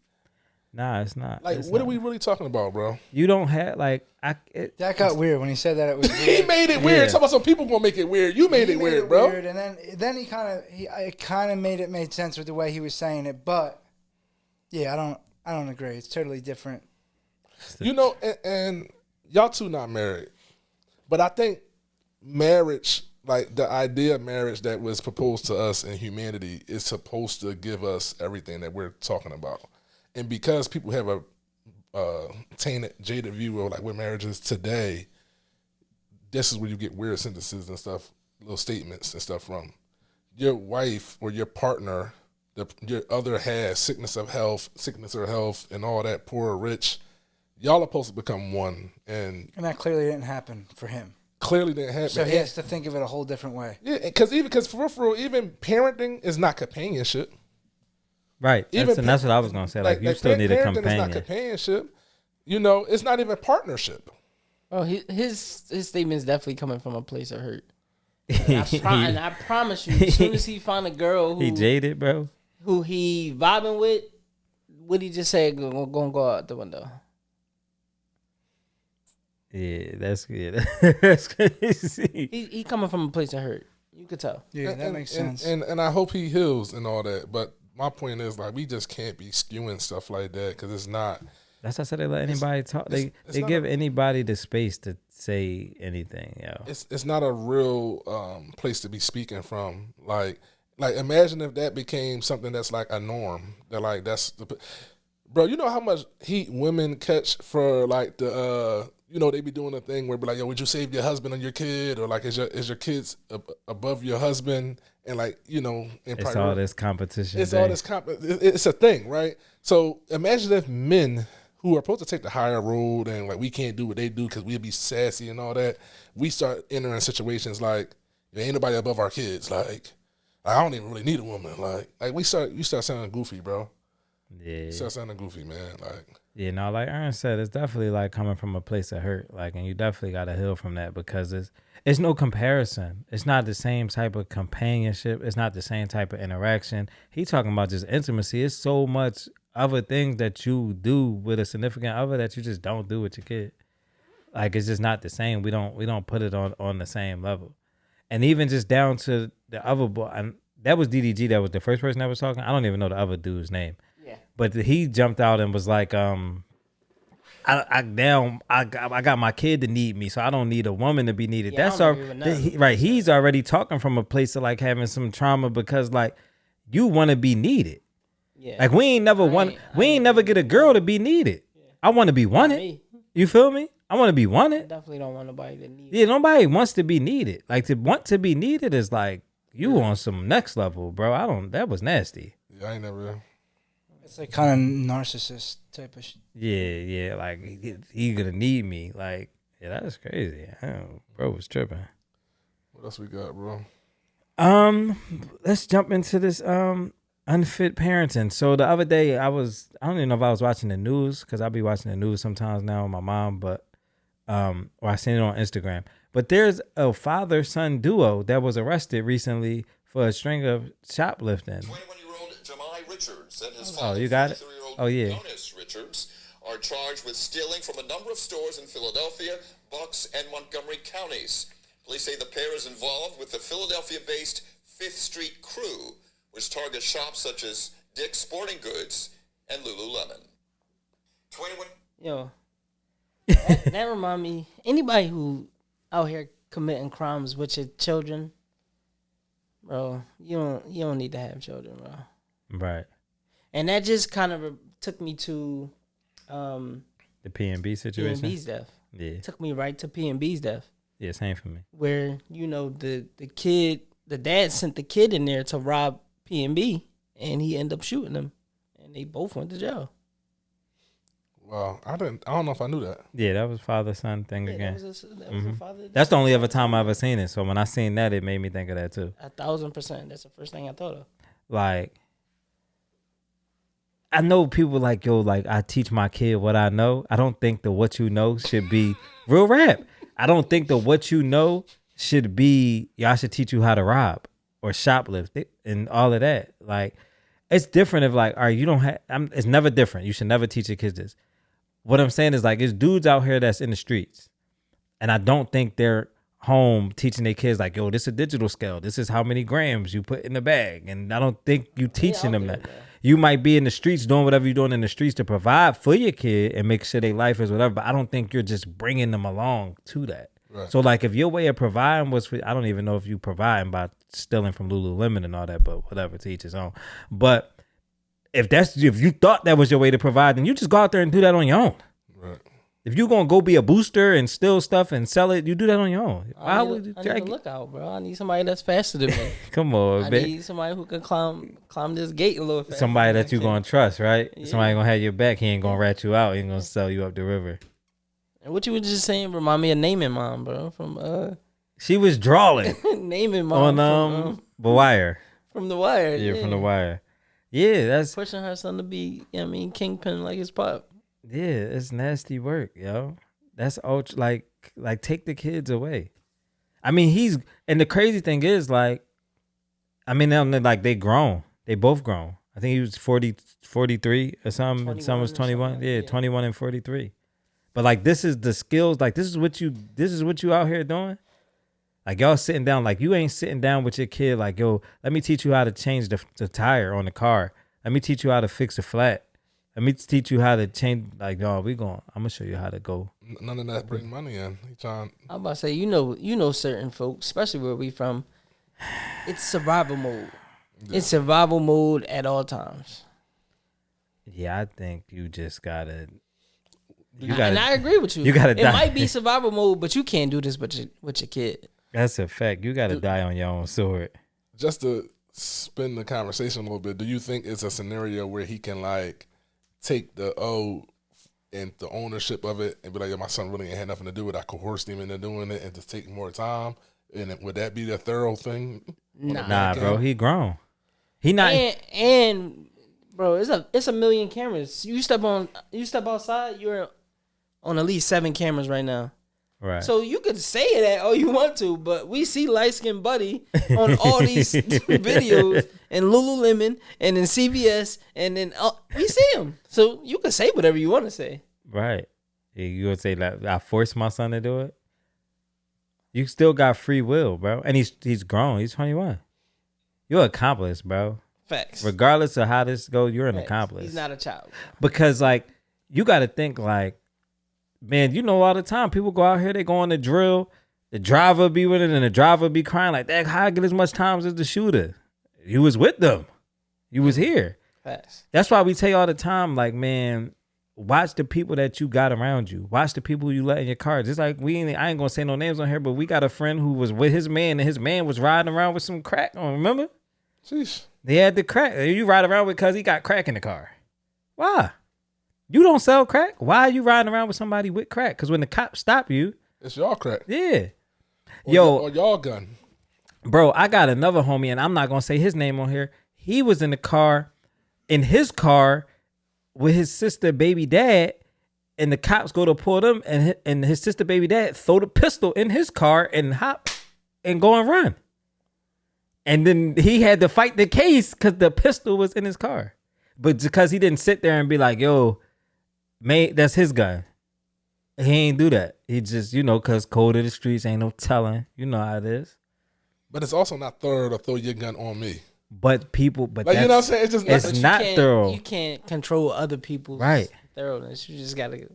Nah, it's not. Like, what are we really talking about, bro? You don't have like that got weird when he said that. It was weird. He made it weird. Yeah. Talk about some people gonna make it weird. You made it weird, bro. Weird, and then it kind of made sense with the way he was saying it. But yeah, I don't agree. It's totally different. You know, and y'all two not married, but I think marriage, like the idea of marriage that was proposed to us in humanity, is supposed to give us everything that we're talking about. And because people have a tainted, jaded view of like what marriage is today, this is where you get weird sentences and stuff, little statements and stuff from. Your wife or your partner your other half, sickness or health, and all that, poor or rich. Y'all are supposed to become one, and that clearly didn't happen for him. Clearly didn't happen. So he has to think of it a whole different way. Yeah, because for real, even parenting is not companionship. Right. That's what I was gonna say. Like you still need a companion. It's not companionship. You know, it's not even partnership. Oh, his statement is definitely coming from a place of hurt. And I promise you, as soon as he find a girl who he jaded, bro, who he vibing with, what he just said gonna go out the window. Yeah, that's good. That's crazy. He coming from a place of hurt. You could tell. Yeah, that makes sense. And I hope he heals and all that. But my point is, like, we just can't be skewing stuff like that because it's not. That's why I said they let anybody talk. They give anybody the space to say anything. Yo, it's not a real place to be speaking from. Like imagine if that became something that's like a norm. That like that's the, bro. You know how much heat women catch for like the you know, they be doing a thing where be like, yo, would you save your husband or your kid, or like is your kids above your husband, and like, you know, it's all this competition. It's all this it's a thing, right? So imagine if men who are supposed to take the higher road and like we can't do what they do because we'll be sassy and all that, we start entering situations like there ain't nobody above our kids. Like I don't even really need a woman. Like you start sounding goofy, bro. Yeah, you start sounding goofy, man. Like. Yeah, no, like Ern said, it's definitely like coming from a place of hurt. Like, and you definitely got to heal from that because it's no comparison. It's not the same type of companionship. It's not the same type of interaction. He talking about just intimacy. It's so much other things that you do with a significant other that you just don't do with your kid. Like, it's just not the same. We don't put it on the same level. And even just down to the other boy, and that was DDG. That was the first person that was talking. I don't even know the other dude's name. But he jumped out and was like, I got my kid to need me, so I don't need a woman to be needed. Yeah, that's right. He's already talking from a place of like having some trauma because like you want to be needed. Yeah. Like we ain't never get a girl to be needed. Yeah. I want to be wanted. You feel me? I want to be wanted. I definitely don't want nobody to need. Yeah, nobody wants to be needed. Like to want to be needed is like you on some next level, bro. That was nasty. Yeah, I ain't never. It's like kind of narcissist type of shit. Yeah, like he gonna need me. Like, yeah, that's crazy. Bro was tripping. What else we got, bro? Let's jump into this unfit parenting. So the other day I don't even know if I was watching the news because I'll be watching the news sometimes now with my mom, but or I seen it on Instagram. But there's a father-son duo that was arrested recently for a string of shoplifting. Richards and his father, you got it? Oh, yeah. Jonas Richards are charged with stealing from a number of stores in Philadelphia, Bucks, and Montgomery counties. Police say the pair is involved with the Philadelphia-based 5th Street Crew, which targets shops such as Dick's Sporting Goods and Lululemon. 21. Yo, that remind me, anybody who out here committing crimes with your children, bro, you don't need to have children, bro. Right. And that just kind of took me to the P&B situation. P&B's death. Yeah. It took me right to P&B's death. Yeah, same for me. Where, you know, the dad sent the kid in there to rob P&B and he ended up shooting him. And they both went to jail. Wow. I don't know if I knew that. Yeah, that was father-son thing again. That was a father. That's the only other time I ever seen it. So when I seen that, it made me think of that too. 1,000%. That's the first thing I thought of. Like, I know people like, yo, like I teach my kid what I know. I don't think the what you know should be real rap. I don't think the what you know should be, I should teach you how to rob or shoplift and all of that. Like, it's different if like, all right, you don't have, it's never different. You should never teach your kids this. What I'm saying is like, it's dudes out here that's in the streets. And I don't think they're home teaching their kids like, yo, this is a digital scale. This is how many grams you put in the bag. And I don't think you teaching them that. You might be in the streets doing whatever you're doing in the streets to provide for your kid and make sure their life is whatever. But I don't think you're just bringing them along to that. Right. So like if your way of providing was for, I don't even know if you providing by stealing from Lululemon and all that, but whatever, to each his own. But if you thought that was your way to provide, then you just go out there and do that on your own. Right. If you gonna go be a booster and steal stuff and sell it, you do that on your own. Why would you I need a lookout, bro. I need somebody that's faster than me. Come on, I man. need somebody who can climb this gate a little faster. Somebody that you can. gonna trust, right? Yeah. Somebody gonna have your back. He ain't gonna rat you out. He ain't gonna sell you up the river. And what you were just saying remind me of Naming Mom, bro. From She was drawing Naming Mom on The Wire. From The Wire. Yeah, from The Wire. Yeah, that's pushing her son to be, kingpin like his pop. Yeah, it's nasty work, yo. That's ultra, like take the kids away. I mean, and the crazy thing is, like, I mean, now, like, they grown. They both grown. I think he was 43 or something, and some was 21. Yeah, 21 and 43. But like, this is the skills. Like, this is what you out here doing. Like, y'all sitting down. Like, you ain't sitting down with your kid. Like, yo, let me teach you how to change the tire on the car. Let me teach you how to fix a flat. Let me teach you how to change. Like, no, I'm gonna show you how to go. None of that bring money in. I'm about to say, you know, certain folks, especially where we from. It's survival mode. Yeah. It's survival mode at all times. Yeah, I think you just gotta. And I agree with you. You gotta. It might be survival mode, but you can't do this with your kid. That's a fact. You gotta die on your own sword. Just to spin the conversation a little bit, do you think it's a scenario where he can like take the and the ownership of it and be like, yeah, my son really ain't had nothing to do with it. I coerced him into doing it and just take more time? And would that be the thorough thing? Nah, bro, he grown. He not. And bro, it's a million cameras. You step outside, you're on at least 7 cameras right now. Right. So you could say that all you want to, but we see light skinned Buddy on all these videos and Lululemon and in CVS and then we see him. So you can say whatever you want to say. Right. You would say like, I forced my son to do it. You still got free will, bro. And he's grown. He's 21. You're an accomplice, bro. Facts. Regardless of how this goes, you're an accomplice. He's not a child. Because like you got to think like, man, you know, all the time people go out here, they go on the drill, the driver be with it, and the driver be crying like, that, how I get as much time as the shooter? You was with them. You was here. Facts. That's why we tell you all the time, like, man, watch the people that you got around you. Watch the people you let in your car. Just like I ain't gonna say no names on here, but we got a friend who was with his man, and his man was riding around with some crack on, remember? Sheesh. They had the crack. You ride around with because he got crack in the car. Why? You don't sell crack? Why are you riding around with somebody with crack? Because when the cops stop you, it's y'all crack. Yeah. Or y'all gun. Bro, I got another homie, and I'm not going to say his name on here. He was in his car with his sister baby dad, and the cops go to pull them, and his sister baby dad throw the pistol in his car and hop and go and run. And then he had to fight the case because the pistol was in his car. But because he didn't sit there and be like, yo, man, that's his gun. He ain't do that. He just, because code of the streets ain't no telling. You know how it is. But it's also not thorough to throw your gun on me. But like, you know what I'm saying? It's not thorough. You can't control other people's thoroughness. You just got to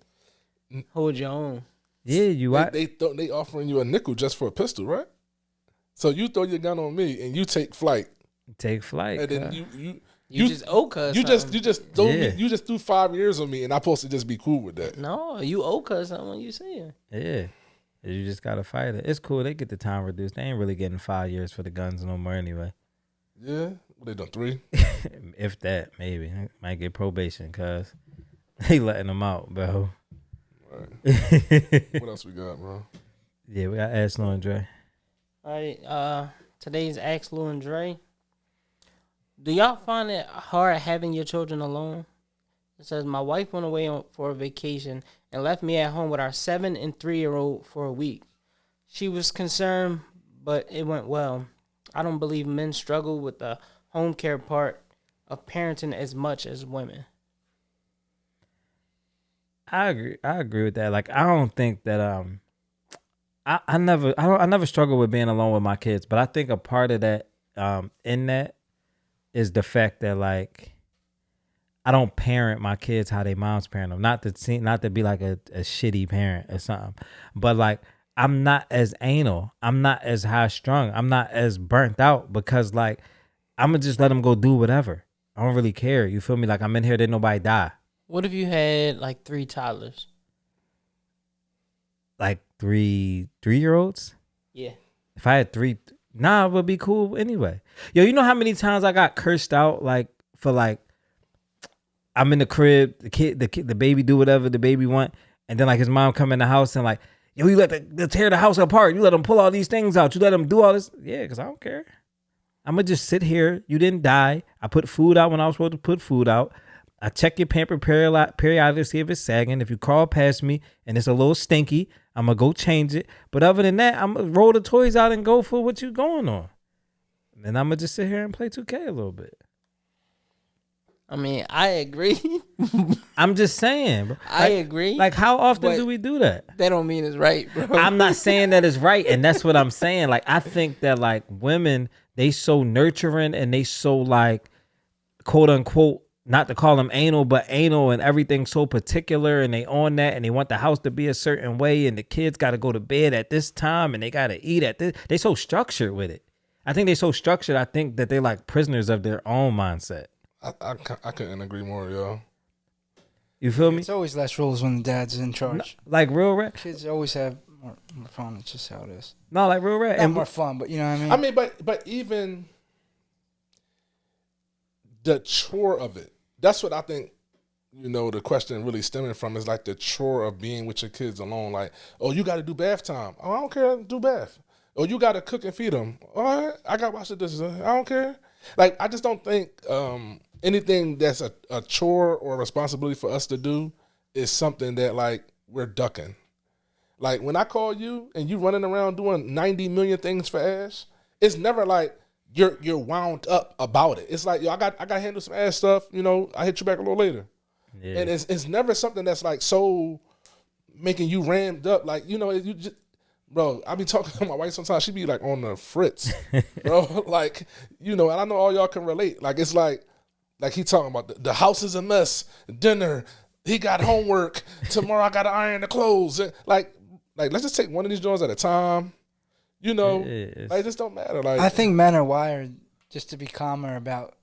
hold your own. Yeah, they offering you a nickel just for a pistol, right? So you throw your gun on me and you take flight. And then you just owe cuz you just threw 5 years on me, and I'm supposed to just be cool with that. No, you owe cuz something when you see it. Yeah. You just gotta fight it. It's cool. They get the time reduced. They ain't really getting 5 years for the guns no more anyway. Yeah? What they done, 3? If that, maybe. Might get probation cuz they letting them out, bro. Right. What else we got, bro? Yeah, we got Ask Lou and Dre. All right, today's Ask Lou and Dre. Do y'all find it hard having your children alone? It says, my wife went away for a vacation and left me at home with our 7 and 3-year-old for a week. She was concerned, but it went well. I don't believe men struggle with the home care part of parenting as much as women. I agree with that. Like, I don't think that I never struggle with being alone with my kids, but I think a part of that in that is the fact that, like, I don't parent my kids how they moms parent them. Not to be like a shitty parent or something, but like, I'm not as anal. I'm not as high strung. I'm not as burnt out because, like, I'm gonna just let them go do whatever. I don't really care. You feel me? Like, I'm in here, didn't nobody die. What if you had like 3 toddlers? like 3-year-olds. Yeah. If I had 3, it would be cool anyway. Yo, you know how many times I got cursed out like for like I'm in the crib, the baby do whatever the baby want, and then like his mom come in the house and like, yo, you let them tear the house apart. You let them pull all these things out. You let them do all this. Yeah, because I don't care. I'm going to just sit here. You didn't die. I put food out when I was supposed to put food out. I check your pamper periodically to see if it's sagging. If you crawl past me and it's a little stinky, I'm going to go change it. But other than that, I'm going to roll the toys out and go for what you going on. And I'm going to just sit here and play 2K a little bit. I mean, I agree. I'm just saying. Bro. I agree. Like, how often do we do that? That don't mean it's right, bro. I'm not saying that it's right, and that's what I'm saying. Like, I think that, like, women, they so nurturing and they so, like, quote unquote, not to call them anal, but anal and everything so particular, and they on that, and they want the house to be a certain way, and the kids got to go to bed at this time, and they got to eat at this. They so structured with it. I think they so structured. I think that they're like prisoners of their own mindset. I couldn't agree more, yo. You feel me? It's always less rules when the dad's in charge. Like real rap. Kids always have more fun. It's just how it is. No, like real rap. Not more fun, but you know what I mean? I mean, but even the chore of it. That's what I think, you know, the question really stemming from is like the chore of being with your kids alone. Like, oh, you got to do bath time. Oh, I don't care. Do bath. Oh, you got to cook and feed them. All right, I got to wash the dishes. I don't care. Like, I just don't think anything that's a chore or a responsibility for us to do is something that, like, we're ducking. Like, when I call you and you running around doing 90 million things for Ash, it's never like you're wound up about it. It's like, yo, I got to handle some Ash stuff. You know, I hit you back a little later. Yeah. And it's never something that's, like, so making you rammed up. Like, you know, you just... Bro, I be talking to my wife sometimes. She be like on the fritz, bro. Like, you know, and I know all y'all can relate. Like, it's like he talking about the house is a mess, dinner, he got homework, tomorrow I got to iron the clothes. And like, let's just take one of these joints at a time. You know, like, it just don't matter. Like, I think men are wired just to be calmer about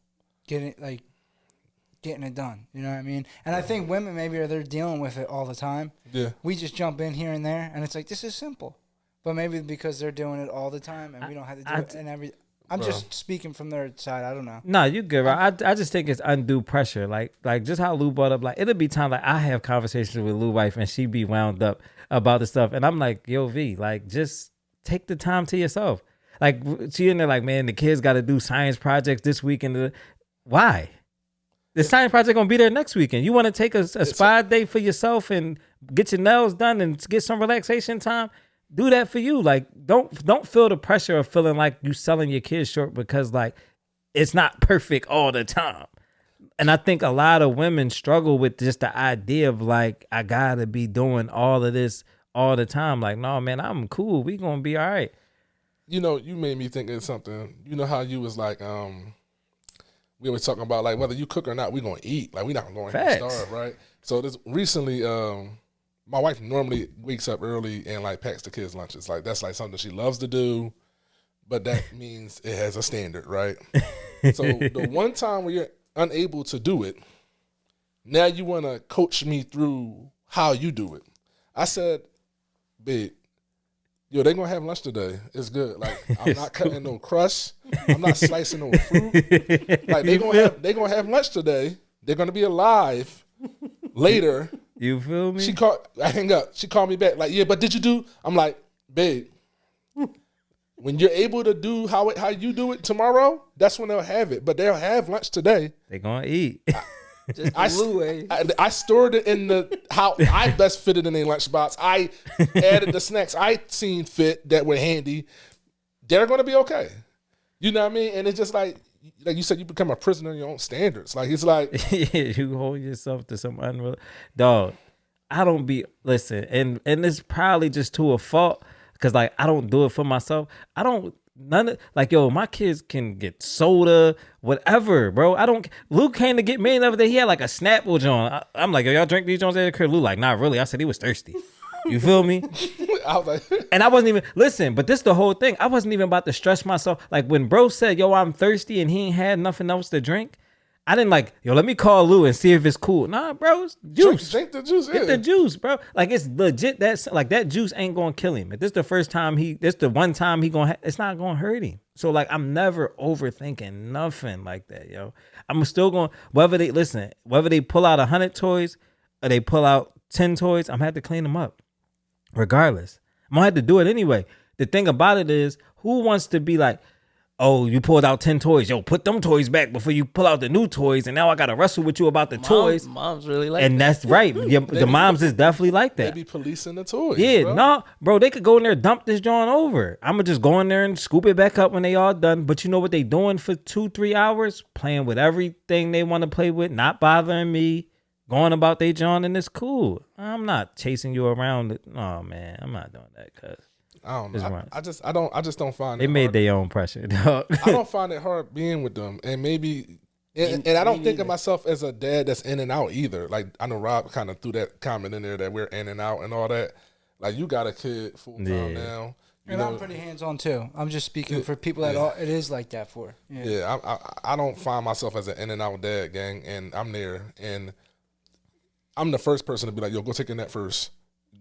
getting it done. You know what I mean? And I think women maybe they're dealing with it all the time. Yeah. We just jump in here and there, and it's like, this is simple. But maybe because they're doing it all the time and we don't have to do it and every. I'm just speaking from their side. I don't know. No, you good, right? I just think it's undue pressure. Like just how Lou brought up, like it'll be time like I have conversations with Lou wife and she be wound up about the stuff. And I'm like, yo, V, like just take the time to yourself. Like she in there like, man, the kids got to do science projects this weekend. Why? The science project gonna be there next weekend. You want to take a spa day for yourself and get your nails done and get some relaxation time? Do that for you. Like, don't feel the pressure of feeling like you selling your kids short because like it's not perfect all the time. And I think a lot of women struggle with just the idea of like, I gotta be doing all of this all the time. Like, no, man, I'm cool. We gonna be all right. You know, you made me think of something. You know how you was like, we were talking about like whether you cook or not, we gonna eat. Like, we not gonna go and starve, right? So this recently, my wife normally wakes up early and like packs the kids' lunches. Like, that's like something she loves to do, but that means it has a standard, right? So the one time where you're unable to do it, now you want to coach me through how you do it. I said, babe, yo, they gonna have lunch today. It's good. Like, I'm not cutting no crust. I'm not slicing no fruit. Like, they gonna have lunch today. They're gonna be alive later. You feel me? I hang up. She called me back like, yeah, but did you do? I'm like, babe, when you're able to do how you do it tomorrow, that's when they'll have it. But they'll have lunch today. They're gonna eat. I stored it in how I best fitted in a lunchbox. I added the snacks I seen fit that were handy. They're gonna be okay. You know what I mean? And it's just like you said, you become a prisoner in your own standards. Like, it's like you hold yourself to some unreal dog. I don't be listen, and it's probably just to a fault because like I don't do it for myself. I don't like yo, my kids can get soda, whatever, bro. I don't. Luke came to get me the other day. He had like a Snapple joint. I'm like, yo, y'all drink these joints at the crib? Luke like, not really. I said he was thirsty. You feel me? I was like, and I wasn't even listen, but this the whole thing. I wasn't even about to stress myself. Like when bro said, yo, I'm thirsty and he ain't had nothing else to drink, I didn't like, yo, let me call Lou and see if it's cool. Nah, bro, it's juice. Drink the juice. Get the juice, bro. Like, it's legit. That's like, that juice ain't gonna kill him. If this the first time this the one time he gonna, it's not gonna hurt him. So like, I'm never overthinking nothing like that, yo. I'm still going, whether they pull out 100 toys or they pull out 10 toys, I'm gonna have to clean them up. Regardless, I'm gonna have to do it anyway. The thing about it is, who wants to be like, oh, you pulled out 10 toys. Yo, put them toys back before you pull out the new toys. And now I got to wrestle with you about the toys. Mom's really like and that. That's right. The moms is definitely like that. They be policing the toys. Yeah, bro. no, bro, they could go in there, dump this joint over. I'm going to just go in there and scoop it back up when they all done. But you know what they doing for 2-3 hours? Playing with everything they want to play with, not bothering me, going about their joint, and it's cool. I'm not chasing you around. Oh, man, I'm not doing that, cuz. I don't know. I just don't find they it made hard. their own pressure, dog. I don't find it hard being with them, and maybe, and I don't think of myself as a dad that's in and out either. Like, I know Rob kind of threw that comment in there that we're in and out and all that. Like, you got a kid full time now. And I'm pretty hands on too. I'm just speaking for people that it is like that for. Yeah, I don't find myself as an in and out dad, gang, and I'm there, and I'm the first person to be like, yo, go take a nap first.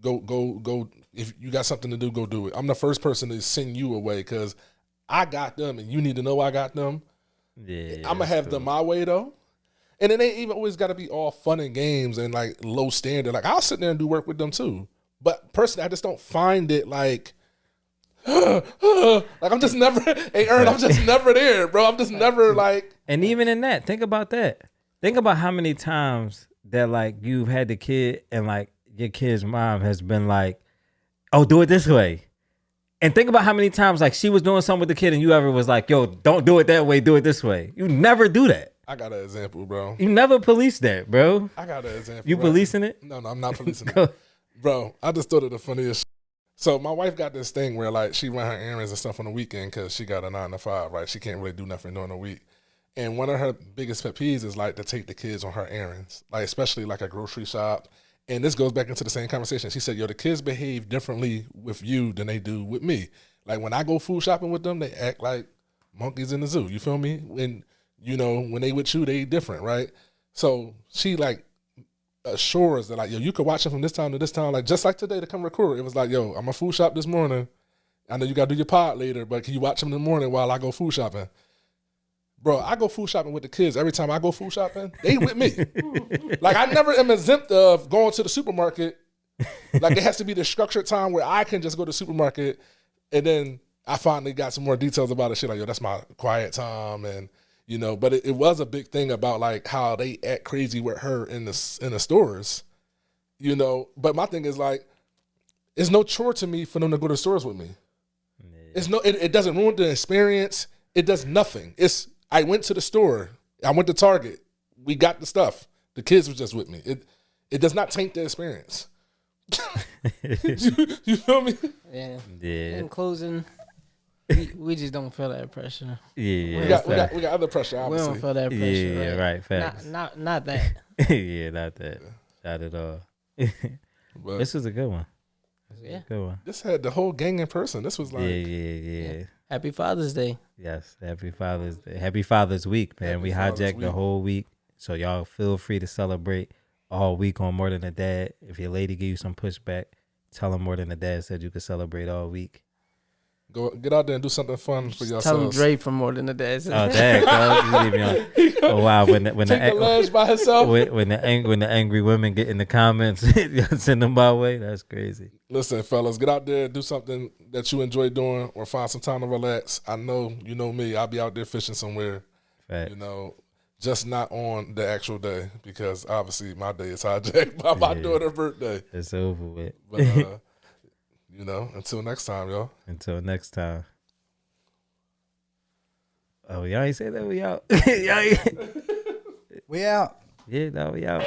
Go. If you got something to do, go do it. I'm the first person to send you away because I got them and you need to know I got them. Yeah, I'm going to have them my way, though. And it ain't even always got to be all fun and games and, like, low standard. Like, I'll sit there and do work with them, too. But personally, I just don't find it, like, like, I'm just never, hey, Ern, I'm just never there, bro. I'm just never, like. And even in that, think about that. Think about how many times that, like, you've had the kid and, like, your kid's mom has been like, oh, do it this way. And think about how many times, like, she was doing something with the kid and you ever was like, yo, don't do it that way, do it this way. You never do that. I got an example, bro. You never police that, bro. I got an example. You right? policing it? No, I'm not policing it. Bro, I just thought of the funniest. So my wife got this thing where, like, she run her errands and stuff on the weekend because she got a 9 to 5, right? She can't really do nothing during the week. And one of her biggest pet peeves is, like, to take the kids on her errands, like, especially, like, a grocery shop. And this goes back into the same conversation. She said, yo, the kids behave differently with you than they do with me. Like, when I go food shopping with them, they act like monkeys in the zoo. You feel me? When, you know, when they with you, they different, right? So she, like, assures that, like, yo, you could watch them from this time to this time. Like, just like today to come record. It was like, yo, I'm a food shop this morning. I know you got to do your pod later, but can you watch them in the morning while I go food shopping? Bro, I go food shopping with the kids. Every time I go food shopping, they with me. Like, I never am exempt of going to the supermarket. Like, it has to be the structured time where I can just go to the supermarket, and then I finally got some more details about it. Shit, like, yo, that's my quiet time, and, you know. But it was a big thing about, like, how they act crazy with her in the stores, you know. But my thing is, like, it's no chore to me for them to go to the stores with me. Yeah. It doesn't ruin the experience. It does nothing. I went to the store. I went to Target. We got the stuff. The kids were just with me. It does not taint the experience. you feel me? Yeah. Yeah. In closing, we just don't feel that pressure. Yeah. We got other pressure, obviously. We don't feel that pressure. Yeah, right. Facts. Not that. Yeah, not that. Not at all. But this was a good one. Yeah. Good one. This had the whole gang in person. This was like. Yeah. Happy Father's Day. Yes. Happy Father's Day. Happy Father's Week, man. We hijacked the whole week. So y'all feel free to celebrate all week on More Than a Dad. If your lady give you some pushback, tell them More Than a Dad said you could celebrate all week. Go get out there and do something fun for yourselves. Tell him Dre from More Than a Dad. Oh, dang, you leave me on. Oh wow, when the ledge by herself. When the angry women get in the comments, send them my way. That's crazy. Listen, fellas, get out there, do something that you enjoy doing, or find some time to relax. I know you know me. I'll be out there fishing somewhere. Fact. You know, just not on the actual day because obviously my day is hijacked by my daughter's birthday. It's over with. But you know, until next time, y'all. Until next time. Oh, y'all ain't say that we out. We out. Yeah, no, we out.